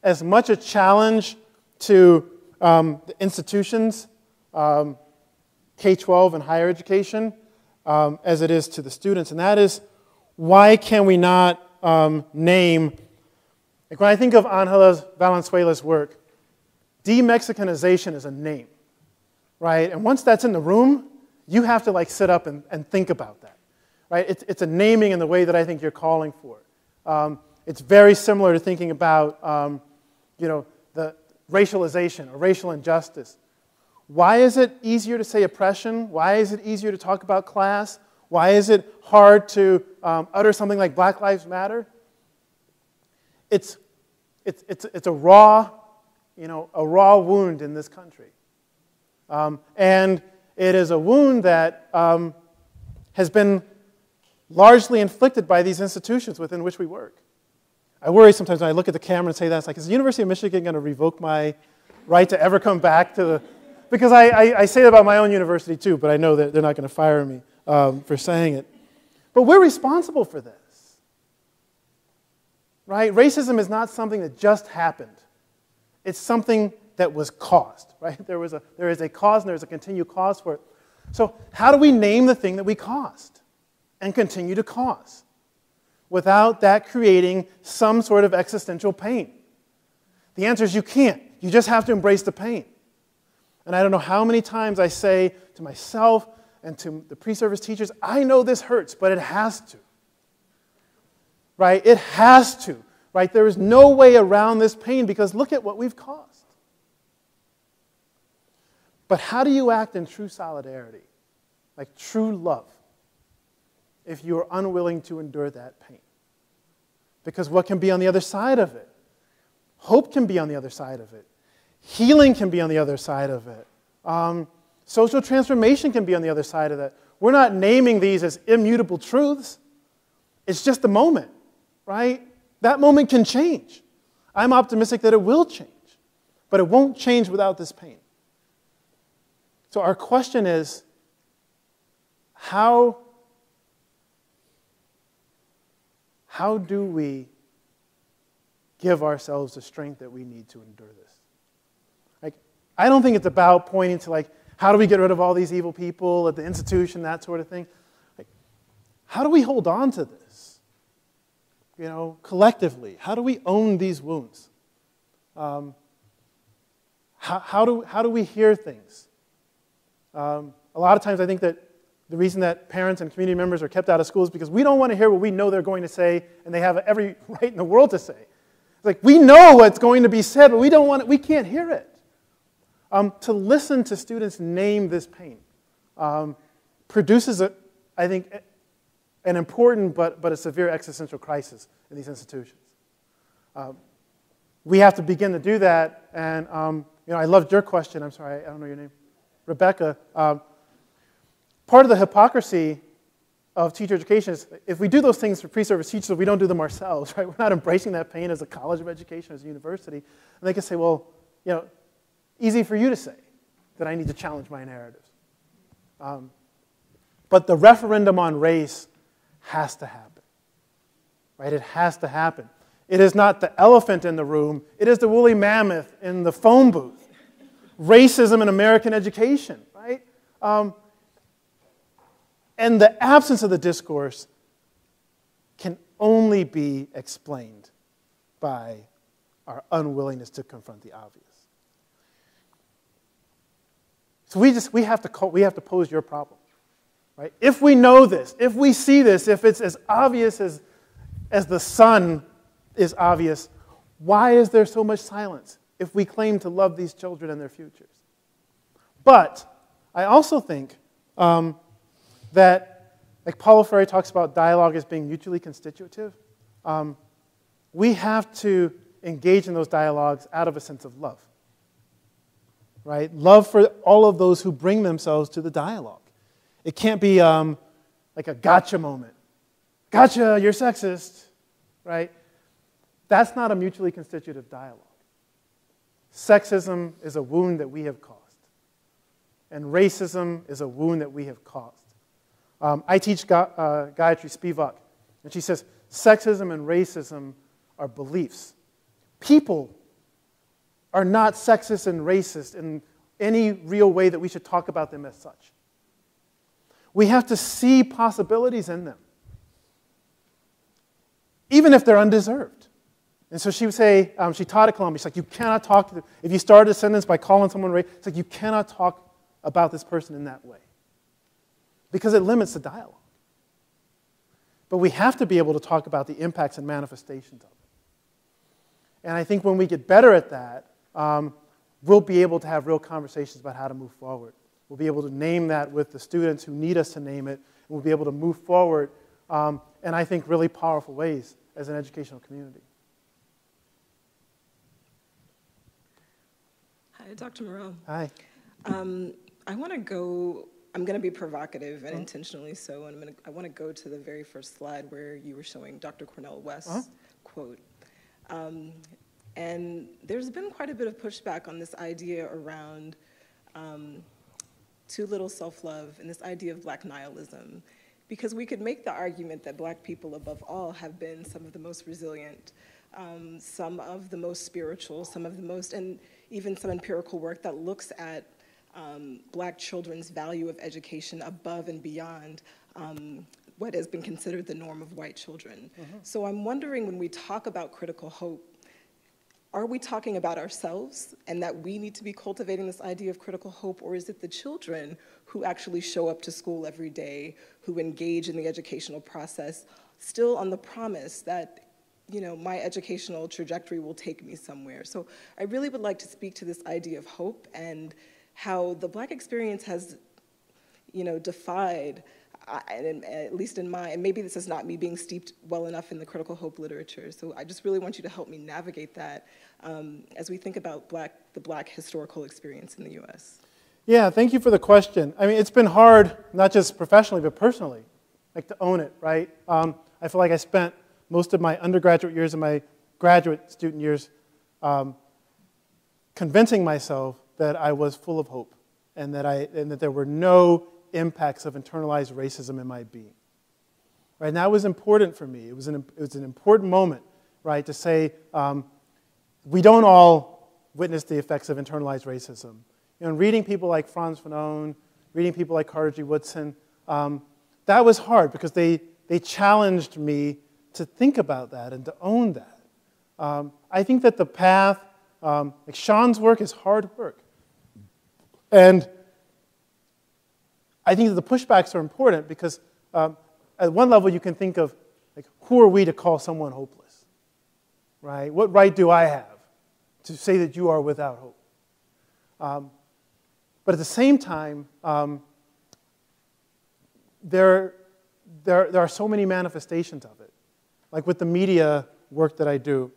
as much a challenge to the institutions, K-12 and higher education, as it is to the students, and that is, why can we not name, like when I think of Angela Valenzuela's work, de-Mexicanization is a name, right? And once that's in the room, you have to like sit up and think about that, right? It's a naming in the way that I think you're calling for. It's very similar to thinking about, the racialization or racial injustice. Why is it easier to say oppression? Why is it easier to talk about class? Why is it hard to utter something like Black Lives Matter? It's a raw a raw wound in this country. And it is a wound that has been largely inflicted by these institutions within which we work. I worry sometimes when I look at the camera and say that, it's like, is the University of Michigan going to revoke my right to ever come back to the... Because I say that about my own university too, but I know that they're not going to fire me for saying it. But we're responsible for this, right? Racism is not something that just happened. It's something that was caused, right? There is a cause and there's a continued cause for it. So how do we name the thing that we caused and continue to cause without that creating some sort of existential pain? The answer is you can't. You just have to embrace the pain. And I don't know how many times I say to myself and to the pre-service teachers, I know this hurts, but it has to. Right? It has to. Right? There is no way around this pain because look at what we've caused. But how do you act in true solidarity, like true love, if you are unwilling to endure that pain? Because what can be on the other side of it? Hope can be on the other side of it. Healing can be on the other side of it. Social transformation can be on the other side of that. We're not naming these as immutable truths. It's just a moment, right? That moment can change. I'm optimistic that it will change, but it won't change without this pain. So our question is, how do we give ourselves the strength that we need to endure this? I don't think it's about pointing to how do we get rid of all these evil people at the institution, that sort of thing. How do we hold on to this? Collectively, how do we own these wounds? How do we hear things? A lot of times I think that the reason that parents and community members are kept out of school is because we don't want to hear what we know they're going to say, and they have every right in the world to say. It's like we know what's going to be said, but we can't hear it. To listen to students name this pain produces, I think, an important but a severe existential crisis in these institutions. We have to begin to do that, and I loved your question. I'm sorry, I don't know your name. Rebecca. Part of the hypocrisy of teacher education is if we do those things for pre-service teachers, we don't do them ourselves, right? We're not embracing that pain as a college of education, as a university. And they can say, well, easy for you to say that I need to challenge my narratives. But the referendum on race has to happen, right? It has to happen. It is not the elephant in the room. It is the woolly mammoth in the phone booth. Racism in American education, right? And the absence of the discourse can only be explained by our unwillingness to confront the obvious. So we have to pose your problem, right? If we know this, if we see this, if it's as obvious as the sun is obvious, why is there so much silence if we claim to love these children and their futures? But I also think that, like Paulo Freire talks about dialogue as being mutually constitutive, we have to engage in those dialogues out of a sense of love. Right? Love for all of those who bring themselves to the dialogue. It can't be like a gotcha moment. Gotcha, you're sexist. Right? That's not a mutually constitutive dialogue. Sexism is a wound that we have caused. And racism is a wound that we have caused. I teach Gayatri Spivak, and she says, sexism and racism are beliefs. People are not sexist and racist in any real way that we should talk about them as such. We have to see possibilities in them, even if they're undeserved. And so she would say, she taught at Columbia, she's like, you cannot talk to them. If you start a sentence by calling someone racist, it's like you cannot talk about this person in that way, because it limits the dialogue. But we have to be able to talk about the impacts and manifestations of it. And I think when we get better at that, we'll be able to have real conversations about how to move forward. We'll be able to name that with the students who need us to name it, and we'll be able to move forward in, I think, really powerful ways as an educational community. Hi, Dr. Moreau. Hi. I'm going to be provocative and intentionally so, and I want to go to the very first slide where you were showing Dr. Cornel West's quote. And there's been quite a bit of pushback on this idea around too little self-love and this idea of Black nihilism, because we could make the argument that Black people, above all, have been some of the most resilient, some of the most spiritual, some of the most, and even some empirical work that looks at Black children's value of education above and beyond what has been considered the norm of white children. So I'm wondering, when we talk about critical hope, are we talking about ourselves and that we need to be cultivating this idea of critical hope, or is it the children who actually show up to school every day, who engage in the educational process, still on the promise that, you know, my educational trajectory will take me somewhere? So I really would like to speak to this idea of hope and how the Black experience has, you know, defied, at least in my, and maybe this is not me being steeped well enough in the critical hope literature, so I just really want you to help me navigate that as we think about the Black historical experience in the US. Yeah, thank you for the question. I mean, it's been hard, not just professionally, but personally, like to own it, right? I feel like I spent most of my undergraduate years and my graduate student years convincing myself that I was full of hope and that there were no impacts of internalized racism in my being. Right? And that was important for me. It was an important moment, right, to say we don't all witness the effects of internalized racism. You know, reading people like Frantz Fanon, reading people like Carter G. Woodson, that was hard because they challenged me to think about that and to own that. I think that the path, like Sean's work, is hard work. And I think that the pushbacks are important because at one level you can think of, like, who are we to call someone hopeless, right? What right do I have to say that you are without hope? But at the same time, there are so many manifestations of it, like with the media work that I do,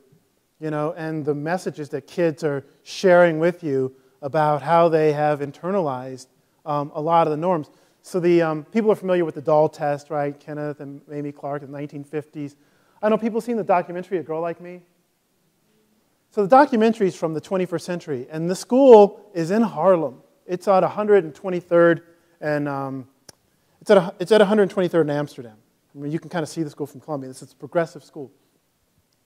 you know, and the messages that kids are sharing with you about how they have internalized a lot of the norms. So the people are familiar with the doll test, right? Kenneth and Mamie Clark in the 1950s. I know people seen the documentary A Girl Like Me. So the documentary is from the 21st century, and the school is in Harlem. It's at 123rd, and it's at 123rd in Amsterdam. I mean, you can kind of see the school from Columbia. It's a progressive school.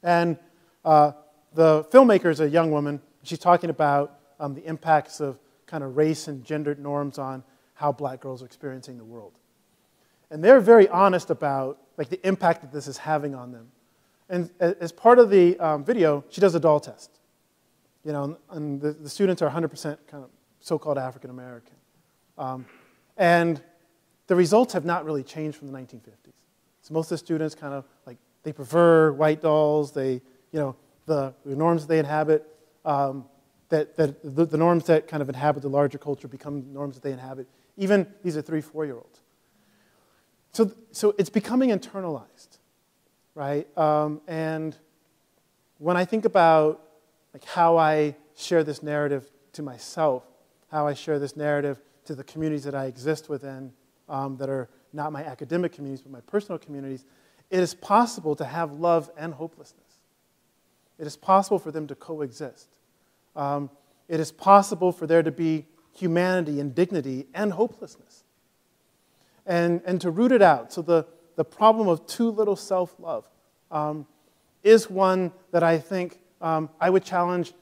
And the filmmaker is a young woman. She's talking about the impacts of kind of race and gendered norms on how Black girls are experiencing the world. And they're very honest about, like, the impact that this is having on them. And as part of the video, she does a doll test. You know, and the students are 100% kind of so-called African American. And the results have not really changed from the 1950s. So most of the students kind of, like, they prefer white dolls. They, you know, the norms that they inhabit, the norms that kind of inhabit the larger culture become norms that they inhabit. Even these are 3-4-year-olds. So it's becoming internalized, right? And when I think about, like, how I share this narrative to myself, how I share this narrative to the communities that I exist within, that are not my academic communities, but my personal communities, it is possible to have love and hopelessness. It is possible for them to coexist. It is possible for there to be humanity and dignity and hopelessness. And to root it out. So the problem of too little self-love is one that I think I would challenge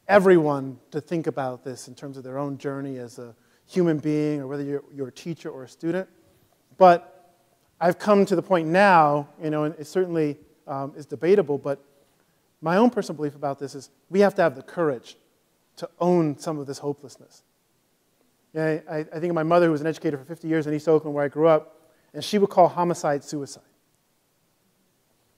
everyone to think about this in terms of their own journey as a human being, or whether you're a teacher or a student. But I've come to the point now, you know, and it certainly is debatable, but my own personal belief about this is we have to have the courage to own some of this hopelessness. Yeah, I think of my mother, who was an educator for 50 years in East Oakland, where I grew up, and she would call homicide suicide.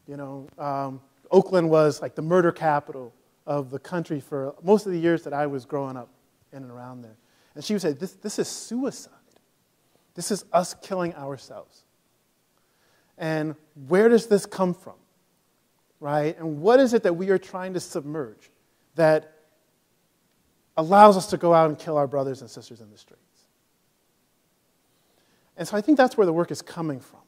You know, Oakland was like the murder capital of the country for most of the years that I was growing up in and around there. And she would say, this is suicide. This is us killing ourselves. And where does this come from? Right? And what is it that we are trying to submerge that allows us to go out and kill our brothers and sisters in the streets. And so I think that's where the work is coming from,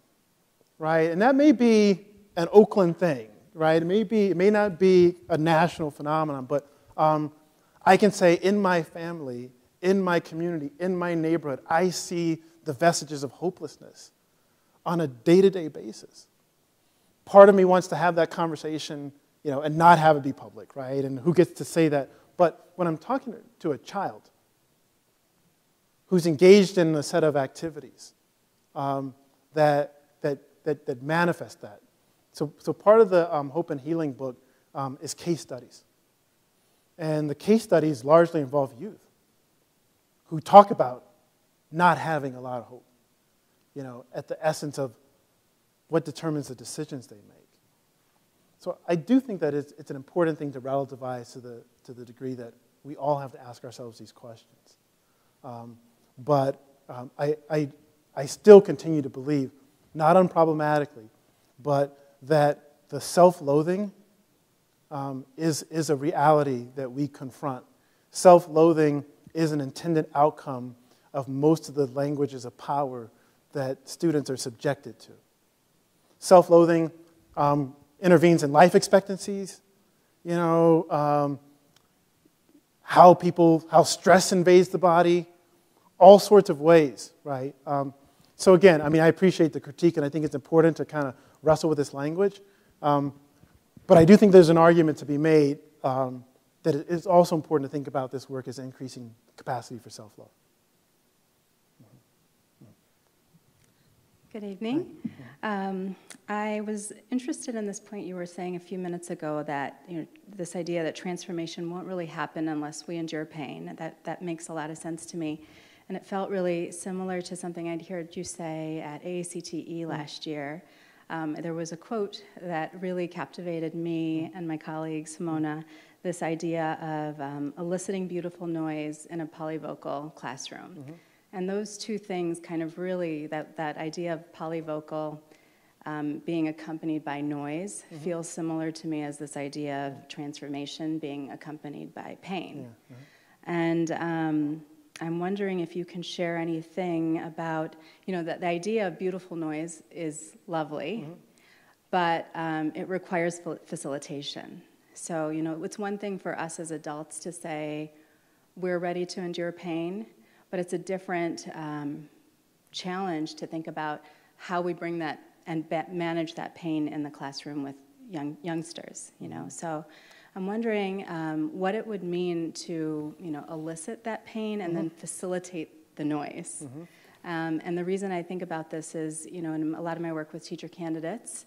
right? And that may be an Oakland thing, right? It may not be a national phenomenon, but I can say in my family, in my community, in my neighborhood, I see the vestiges of hopelessness on a day-to-day basis. Part of me wants to have that conversation, and not have it be public, right? And who gets to say that? But when I'm talking to a child who's engaged in a set of activities that manifest that. So part of the Hope and Healing book is case studies. And the case studies largely involve youth who talk about not having a lot of hope, at the essence of what determines the decisions they make. So I do think that it's an important thing to relativize to the degree that we all have to ask ourselves these questions. But I still continue to believe, not unproblematically, but that the self-loathing is a reality that we confront. Self-loathing is an intended outcome of most of the languages of power that students are subjected to. Self-loathing intervenes in life expectancies, how stress invades the body, all sorts of ways, right? So again, I appreciate the critique, and I think it's important to kind of wrestle with this language. But I do think there's an argument to be made that it is also important to think about this work as increasing capacity for self-love. Good evening. I was interested in this point you were saying a few minutes ago that this idea that transformation won't really happen unless we endure pain. That makes a lot of sense to me. And it felt really similar to something I'd heard you say at AACTE last year. There was a quote that really captivated me and my colleague Simona, this idea of eliciting beautiful noise in a polyvocal classroom. And those two things kind of really, that idea of polyvocal being accompanied by noise feels similar to me as this idea of transformation being accompanied by pain. And I'm wondering if you can share anything about, that the idea of beautiful noise is lovely, but it requires facilitation. So, it's one thing for us as adults to say, we're ready to endure pain, but it's a different challenge to think about how we bring that and manage that pain in the classroom with youngsters, So I'm wondering what it would mean to, elicit that pain and then facilitate the noise. And the reason I think about this is, in a lot of my work with teacher candidates,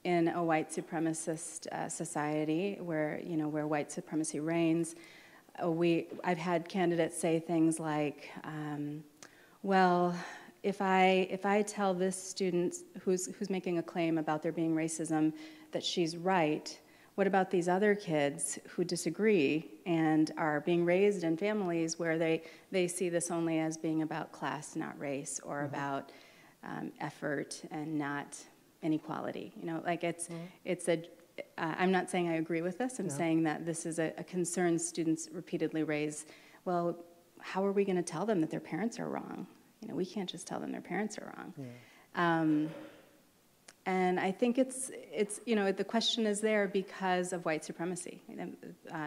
in a white supremacist society where, where white supremacy reigns, I've had candidates say things like, well, if I tell this student who's making a claim about there being racism that she's right, what about these other kids who disagree and are being raised in families where they see this only as being about class, not race, or about effort and not inequality? I'm not saying I agree with this. I'm saying that this is a concern students repeatedly raise. Well, how are we going to tell them that their parents are wrong? We can't just tell them their parents are wrong. And I think it's the question is there because of white supremacy.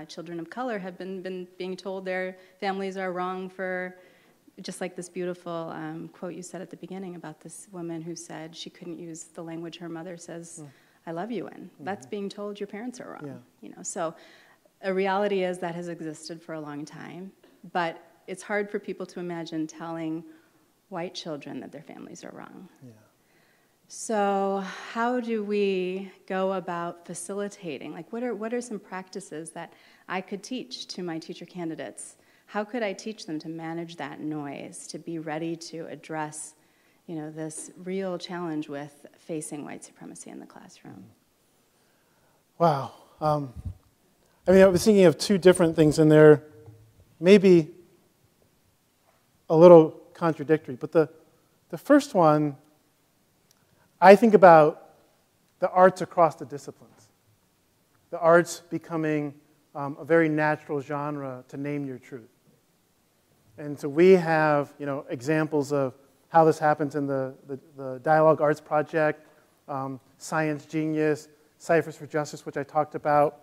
Children of color have been being told their families are wrong for, just like this beautiful quote you said at the beginning about this woman who said she couldn't use the language her mother says, I love you in. That's being told your parents are wrong. So a reality is that has existed for a long time, but it's hard for people to imagine telling white children that their families are wrong. So how do we go about facilitating? What are some practices that I could teach to my teacher candidates? How could I teach them to manage that noise, to be ready to address, this real challenge with facing white supremacy in the classroom? Wow. I was thinking of two different things in there, maybe a little contradictory, but the first one, I think about the arts across the disciplines. The arts becoming a very natural genre to name your truth. And so we have, examples of how this happens in the Dialogue Arts Project, Science Genius, Ciphers for Justice, which I talked about,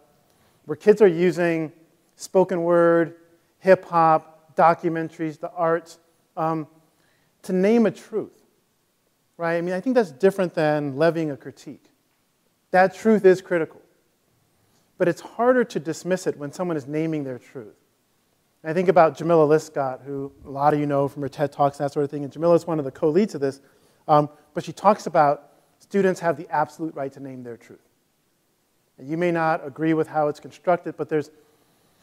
where kids are using spoken word, hip-hop, documentaries, the arts, to name a truth, right? I mean, I think that's different than levying a critique. That truth is critical. But it's harder to dismiss it when someone is naming their truth. I think about Jamila Liskott, who a lot of you know from her TED Talks and that sort of thing, and Jamila is one of the co-leads of this, but she talks about students have the absolute right to name their truth. And you may not agree with how it's constructed, but there's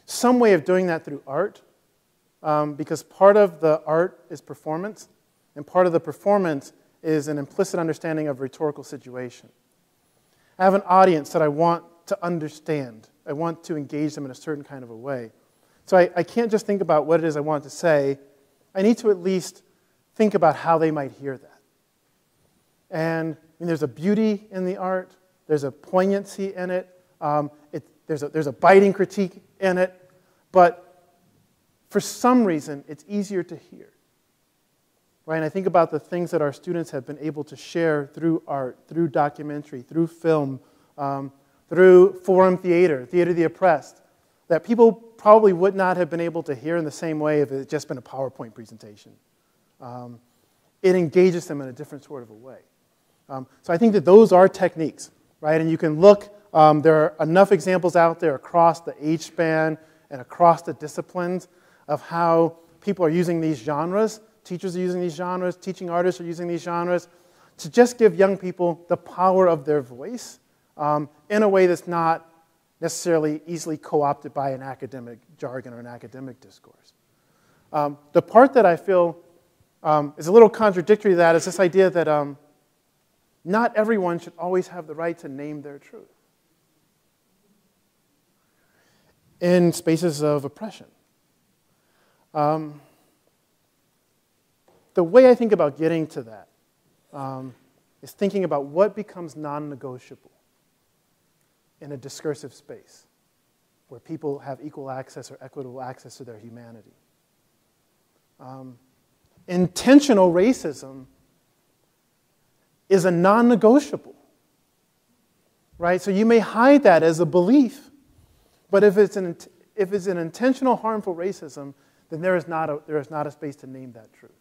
some way of doing that through art, because part of the art is performance, and part of the performance is an implicit understanding of a rhetorical situation. I have an audience that I want to understand. I want to engage them in a certain kind of a way. So I can't just think about what it is I want to say. I need to at least think about how they might hear that. And there's a beauty in the art. There's a poignancy in it. There's a biting critique in it. But for some reason, it's easier to hear. Right? And I think about the things that our students have been able to share through art, through documentary, through film, through forum theater, theater of the oppressed, that people probably would not have been able to hear in the same way if it had just been a PowerPoint presentation. It engages them in a different sort of a way. So I think that those are techniques, right? And you can look, there are enough examples out there across the age span and across the disciplines of how people are using these genres, teachers are using these genres, teaching artists are using these genres, to just give young people the power of their voice in a way that's not necessarily easily co-opted by an academic jargon or an academic discourse. The part that I feel is a little contradictory to that is this idea that not everyone should always have the right to name their truth in spaces of oppression. The way I think about getting to that is thinking about what becomes non-negotiable in a discursive space where people have equal access or equitable access to their humanity. Intentional racism is a non-negotiable, right? So you may hide that as a belief, but if it's an intentional harmful racism, then there is not a space to name that truth.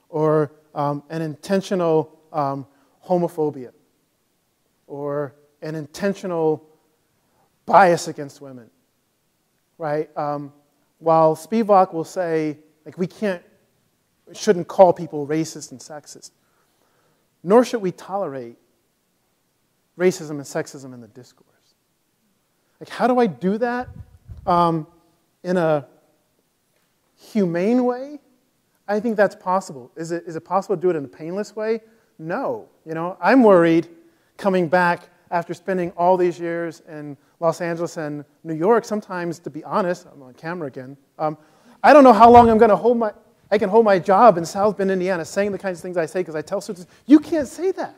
Or an intentional homophobia, or an intentional bias against women, right? While Spivak will say, like, we shouldn't call people racist and sexist, nor should we tolerate racism and sexism in the discourse. Like, how do I do that in a humane way? I think that's possible. Is it possible to do it in a painless way? No. I'm worried coming back after spending all these years in Los Angeles and New York. Sometimes, to be honest, I'm on camera again, I don't know how long I'm going to I can hold my job in South Bend, Indiana, saying the kinds of things I say, because I tell students, you can't say that.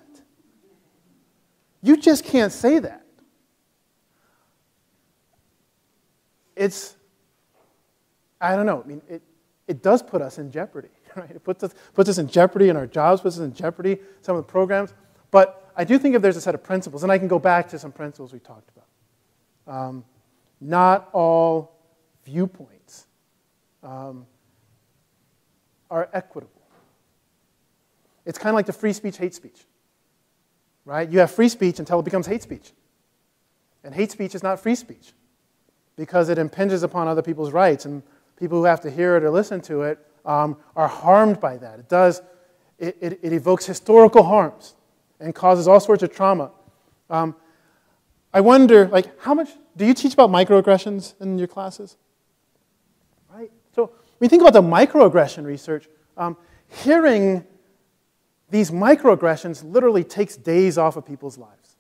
You just can't say that. I don't know. I mean, it does put us in jeopardy, right? It puts us in jeopardy in our jobs, puts us in jeopardy some of the programs. But I do think if there's a set of principles, and I can go back to some principles we talked about. Not all viewpoints are equitable. It's kind of like the free speech, hate speech, right? You have free speech until it becomes hate speech. And hate speech is not free speech because it impinges upon other people's rights, and people who have to hear it or listen to it are harmed by that. It evokes historical harms and causes all sorts of trauma. I wonder, like, how much, do you teach about microaggressions in your classes? Right? So when you think about the microaggression research, hearing these microaggressions literally takes days off of people's lives.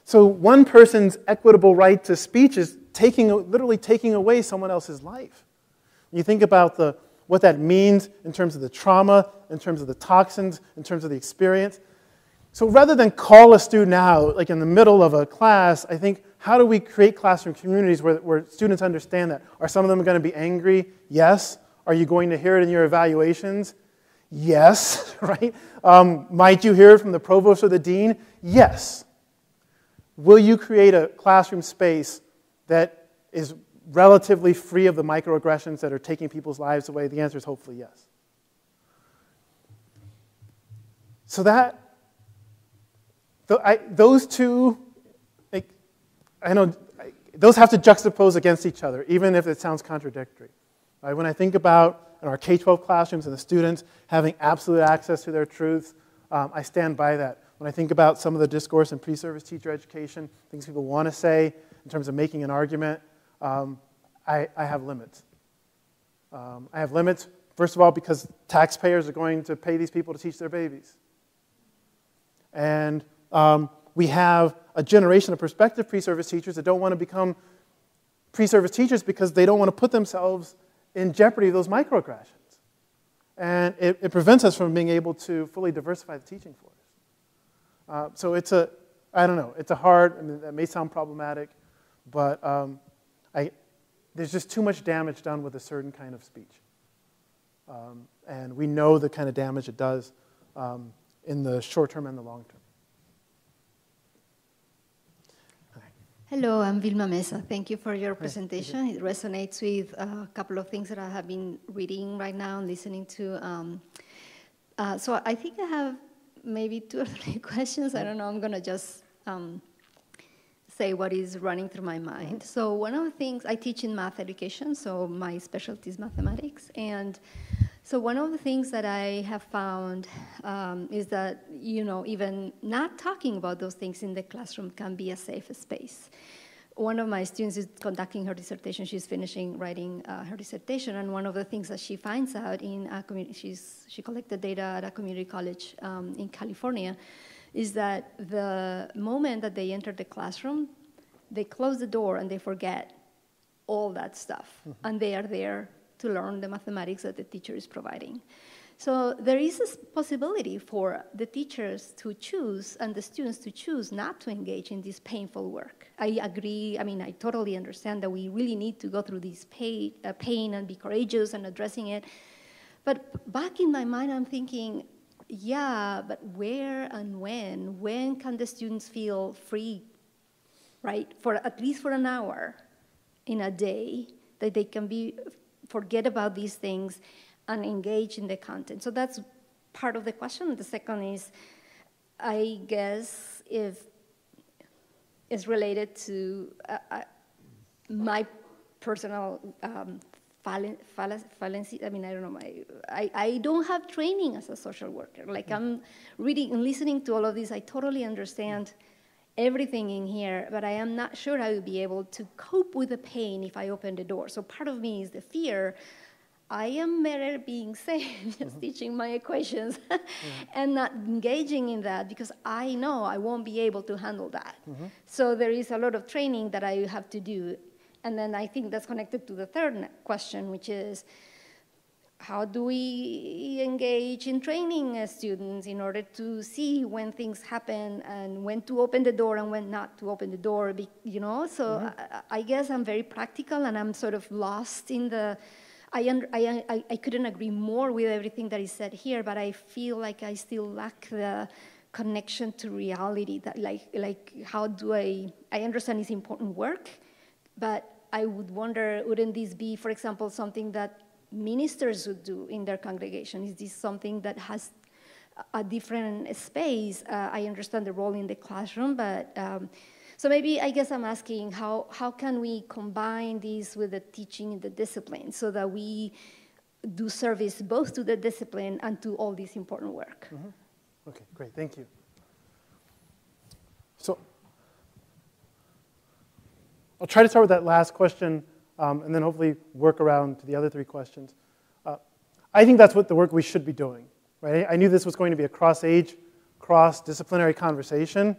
So one person's equitable right to speech is literally taking away someone else's life. You think about what that means in terms of the trauma, in terms of the toxins, in terms of the experience. So rather than call a student out, like in the middle of a class, I think, how do we create classroom communities where students understand that? Are some of them going to be angry? Yes. Are you going to hear it in your evaluations? Yes, right? Might you hear it from the provost or the dean? Yes. Will you create a classroom space that is relatively free of the microaggressions that are taking people's lives away? The answer is hopefully yes. So those two, I know those have to juxtapose against each other, even if it sounds contradictory. Right? When I think about in our K-12 classrooms and the students having absolute access to their truths, I stand by that. When I think about some of the discourse in pre-service teacher education, things people want to say in terms of making an argument, I have limits. I have limits, first of all, because taxpayers are going to pay these people to teach their babies. And we have a generation of prospective pre-service teachers that don't want to become pre-service teachers because they don't want to put themselves in jeopardy of those microaggressions. And it prevents us from being able to fully diversify the teaching force. So it's I don't know, it's a hard, I mean, that may sound problematic, but there's just too much damage done with a certain kind of speech. And we know the kind of damage it does in the short term and the long term. Hello, I'm Vilma Mesa. Thank you for your presentation. It resonates with a couple of things that I have been reading right now and listening to. So I think I have maybe 2 or 3 questions. I don't know. I'm going to just say what is running through my mind. So one of the things, I teach in math education, so my specialty is mathematics. And so one of the things that I have found is that, even not talking about those things in the classroom can be a safe space. One of my students is conducting her dissertation. She's finishing writing her dissertation, and one of the things that she finds out in a community, she collected data at a community college in California, is that the moment that they enter the classroom, they close the door and they forget all that stuff, and they are there to learn the mathematics that the teacher is providing. So there is a possibility for the teachers to choose and the students to choose not to engage in this painful work. I agree, I totally understand that we really need to go through this pain and be courageous and addressing it. But back in my mind, I'm thinking, yeah, but where and when? When can the students feel free, right? At least for an hour in a day, that they can forget about these things and engage in the content. So that's part of the question. The second is, I guess, if it's related to my personal fallacy. I don't know, I don't have training as a social worker. Like, I'm reading and listening to all of this. I totally understand everything in here, but I am not sure I will be able to cope with the pain if I open the door. So part of me is the fear. I am better being safe, just teaching my equations and not engaging in that, because I know I won't be able to handle that. So there is a lot of training that I have to do. And then I think that's connected to the third question, which is, how do we engage in training students in order to see when things happen and when to open the door and when not to open the door, So I guess I'm very practical, and I'm sort of lost in the, I couldn't agree more with everything that is said here, but I feel like I still lack the connection to reality. That like how do I understand it's important work, but I would wonder, wouldn't this be, for example, something that ministers would do in their congregation? Is this something that has a different space? I understand the role in the classroom, but so maybe I guess I'm asking how can we combine this with the teaching in the discipline so that we do service both to the discipline and to all this important work? Okay, great, thank you. So I'll try to start with that last question, and then hopefully work around to the other 3 questions. I think that's what the work we should be doing, right? I knew this was going to be a cross-age, cross-disciplinary conversation,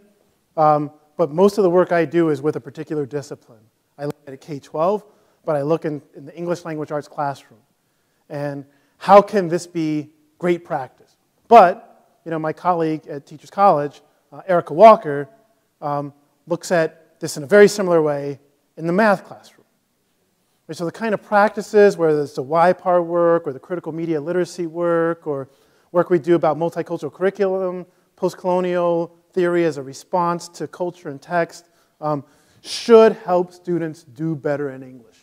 but most of the work I do is with a particular discipline. I look at a K-12, but I look in the English language arts classroom. And how can this be great practice? But my colleague at Teachers College, Erica Walker, looks at this in a very similar way in the math classroom. So the kind of practices, whether it's the YPAR work or the critical media literacy work or work we do about multicultural curriculum, post-colonial theory as a response to culture and text, should help students do better in English,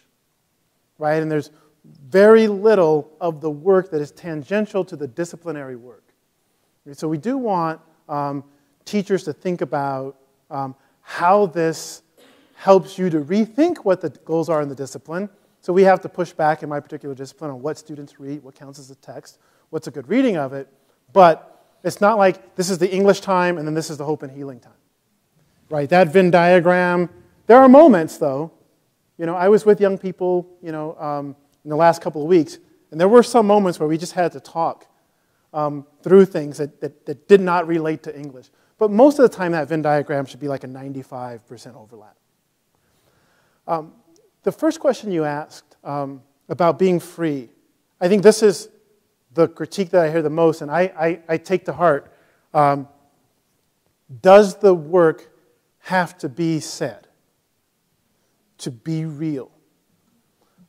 right? And there's very little of the work that is tangential to the disciplinary work. So we do want teachers to think about how this helps you to rethink what the goals are in the discipline. So we have to push back in my particular discipline on what students read, what counts as a text, what's a good reading of it. But it's not like this is the English time and then this is the hope and healing time, right? That Venn diagram. There are moments, though. I was with young people, in the last couple of weeks, and there were some moments where we just had to talk through things that did not relate to English. But most of the time, that Venn diagram should be like a 95% overlap. The first question you asked about being free, I think this is the critique that I hear the most, and I take to heart. Does the work have to be said to be real?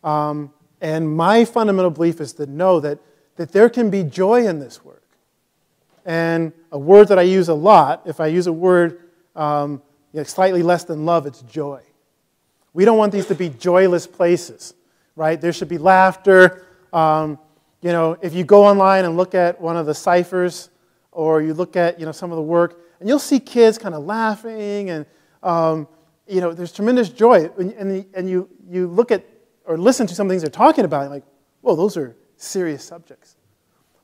And my fundamental belief is that no, that there can be joy in this work. And a word that I use a lot, if I use a word slightly less than love, it's joy. We don't want these to be joyless places, right? There should be laughter. If you go online and look at one of the ciphers, or you look at some of the work, and you'll see kids kind of laughing, and there's tremendous joy. And you look at or listen to some things they're talking about, and like, whoa, those are serious subjects.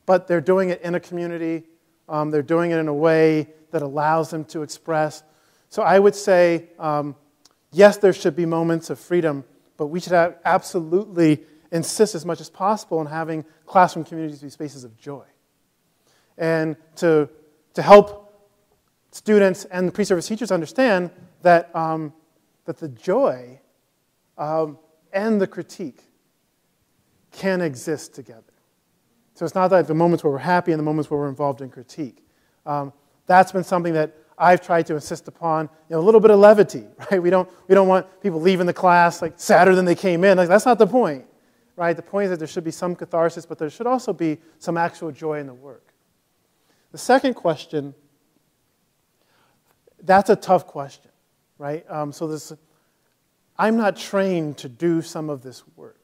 But they're doing it in a community. They're doing it in a way that allows them to express. So I would say, yes, there should be moments of freedom, but we should absolutely insist as much as possible on having classroom communities be spaces of joy. And to help students and the pre-service teachers understand that, that the joy and the critique can exist together. So it's not like the moments where we're happy and the moments where we're involved in critique. That's been something that I've tried to insist upon, a little bit of levity, right? We don't want people leaving the class like sadder than they came in. Like, that's not the point, right? The point is that there should be some catharsis, but there should also be some actual joy in the work. The second question, that's a tough question, right? I'm not trained to do some of this work,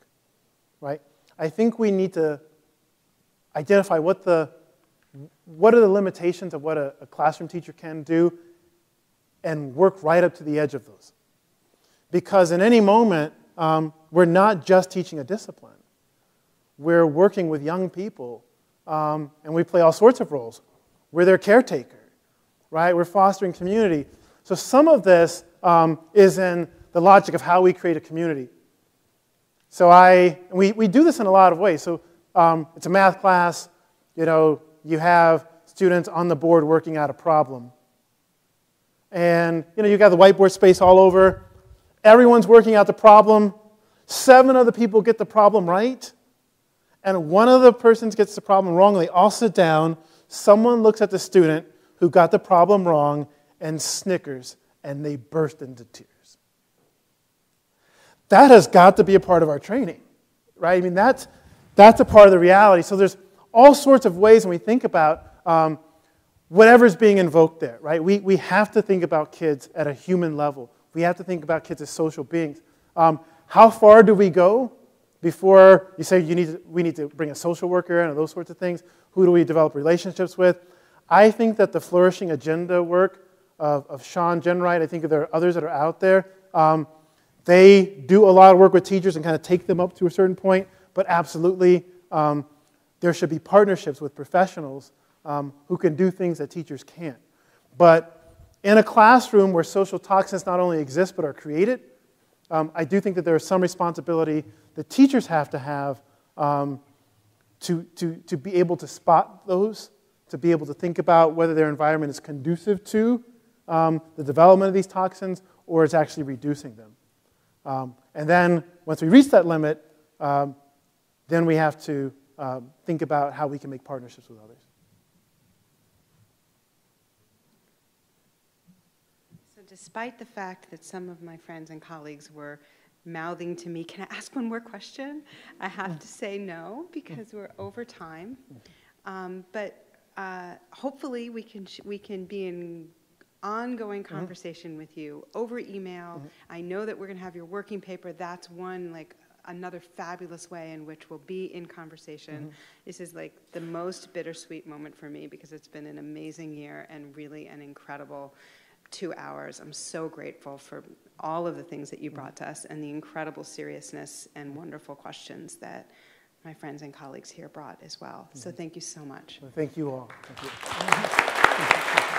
right? I think we need to identify what are the limitations of what a classroom teacher can do and work right up to the edge of those. Because in any moment, we're not just teaching a discipline. We're working with young people, and we play all sorts of roles. We're their caretaker, right? We're fostering community. So some of this is in the logic of how we create a community. So we do this in a lot of ways. So it's a math class. You have students on the board working out a problem. And, you've got the whiteboard space all over. Everyone's working out the problem. 7 of the people get the problem right. And one of the persons gets the problem wrong. They all sit down. Someone looks at the student who got the problem wrong and snickers, and they burst into tears. That has got to be a part of our training, right? I mean, that's a part of the reality. So there's all sorts of ways when we think about whatever's being invoked there, right? We have to think about kids at a human level. We have to think about kids as social beings. How far do we go before you say we need to bring a social worker in or those sorts of things? Who do we develop relationships with? I think that the Flourishing Agenda work of Sean Jenright, I think there are others that are out there. They do a lot of work with teachers and kind of take them up to a certain point, but absolutely there should be partnerships with professionals who can do things that teachers can't. But in a classroom where social toxins not only exist but are created, I do think that there is some responsibility that teachers have to be able to spot those, to be able to think about whether their environment is conducive to the development of these toxins or it's actually reducing them. And then once we reach that limit, then we have to think about how we can make partnerships with others. So despite the fact that some of my friends and colleagues were mouthing to me, "Can I ask one more question?" I have to say no, because we're over time. But hopefully we can be in ongoing conversation with you over email. I know that we're going to have your working paper. That's one, like, another fabulous way in which we'll be in conversation. This is like the most bittersweet moment for me, because it's been an amazing year and really an incredible 2 hours. I'm so grateful for all of the things that you brought to us and the incredible seriousness and wonderful questions that my friends and colleagues here brought as well. So thank you so much. Well, thank you all. Thank you.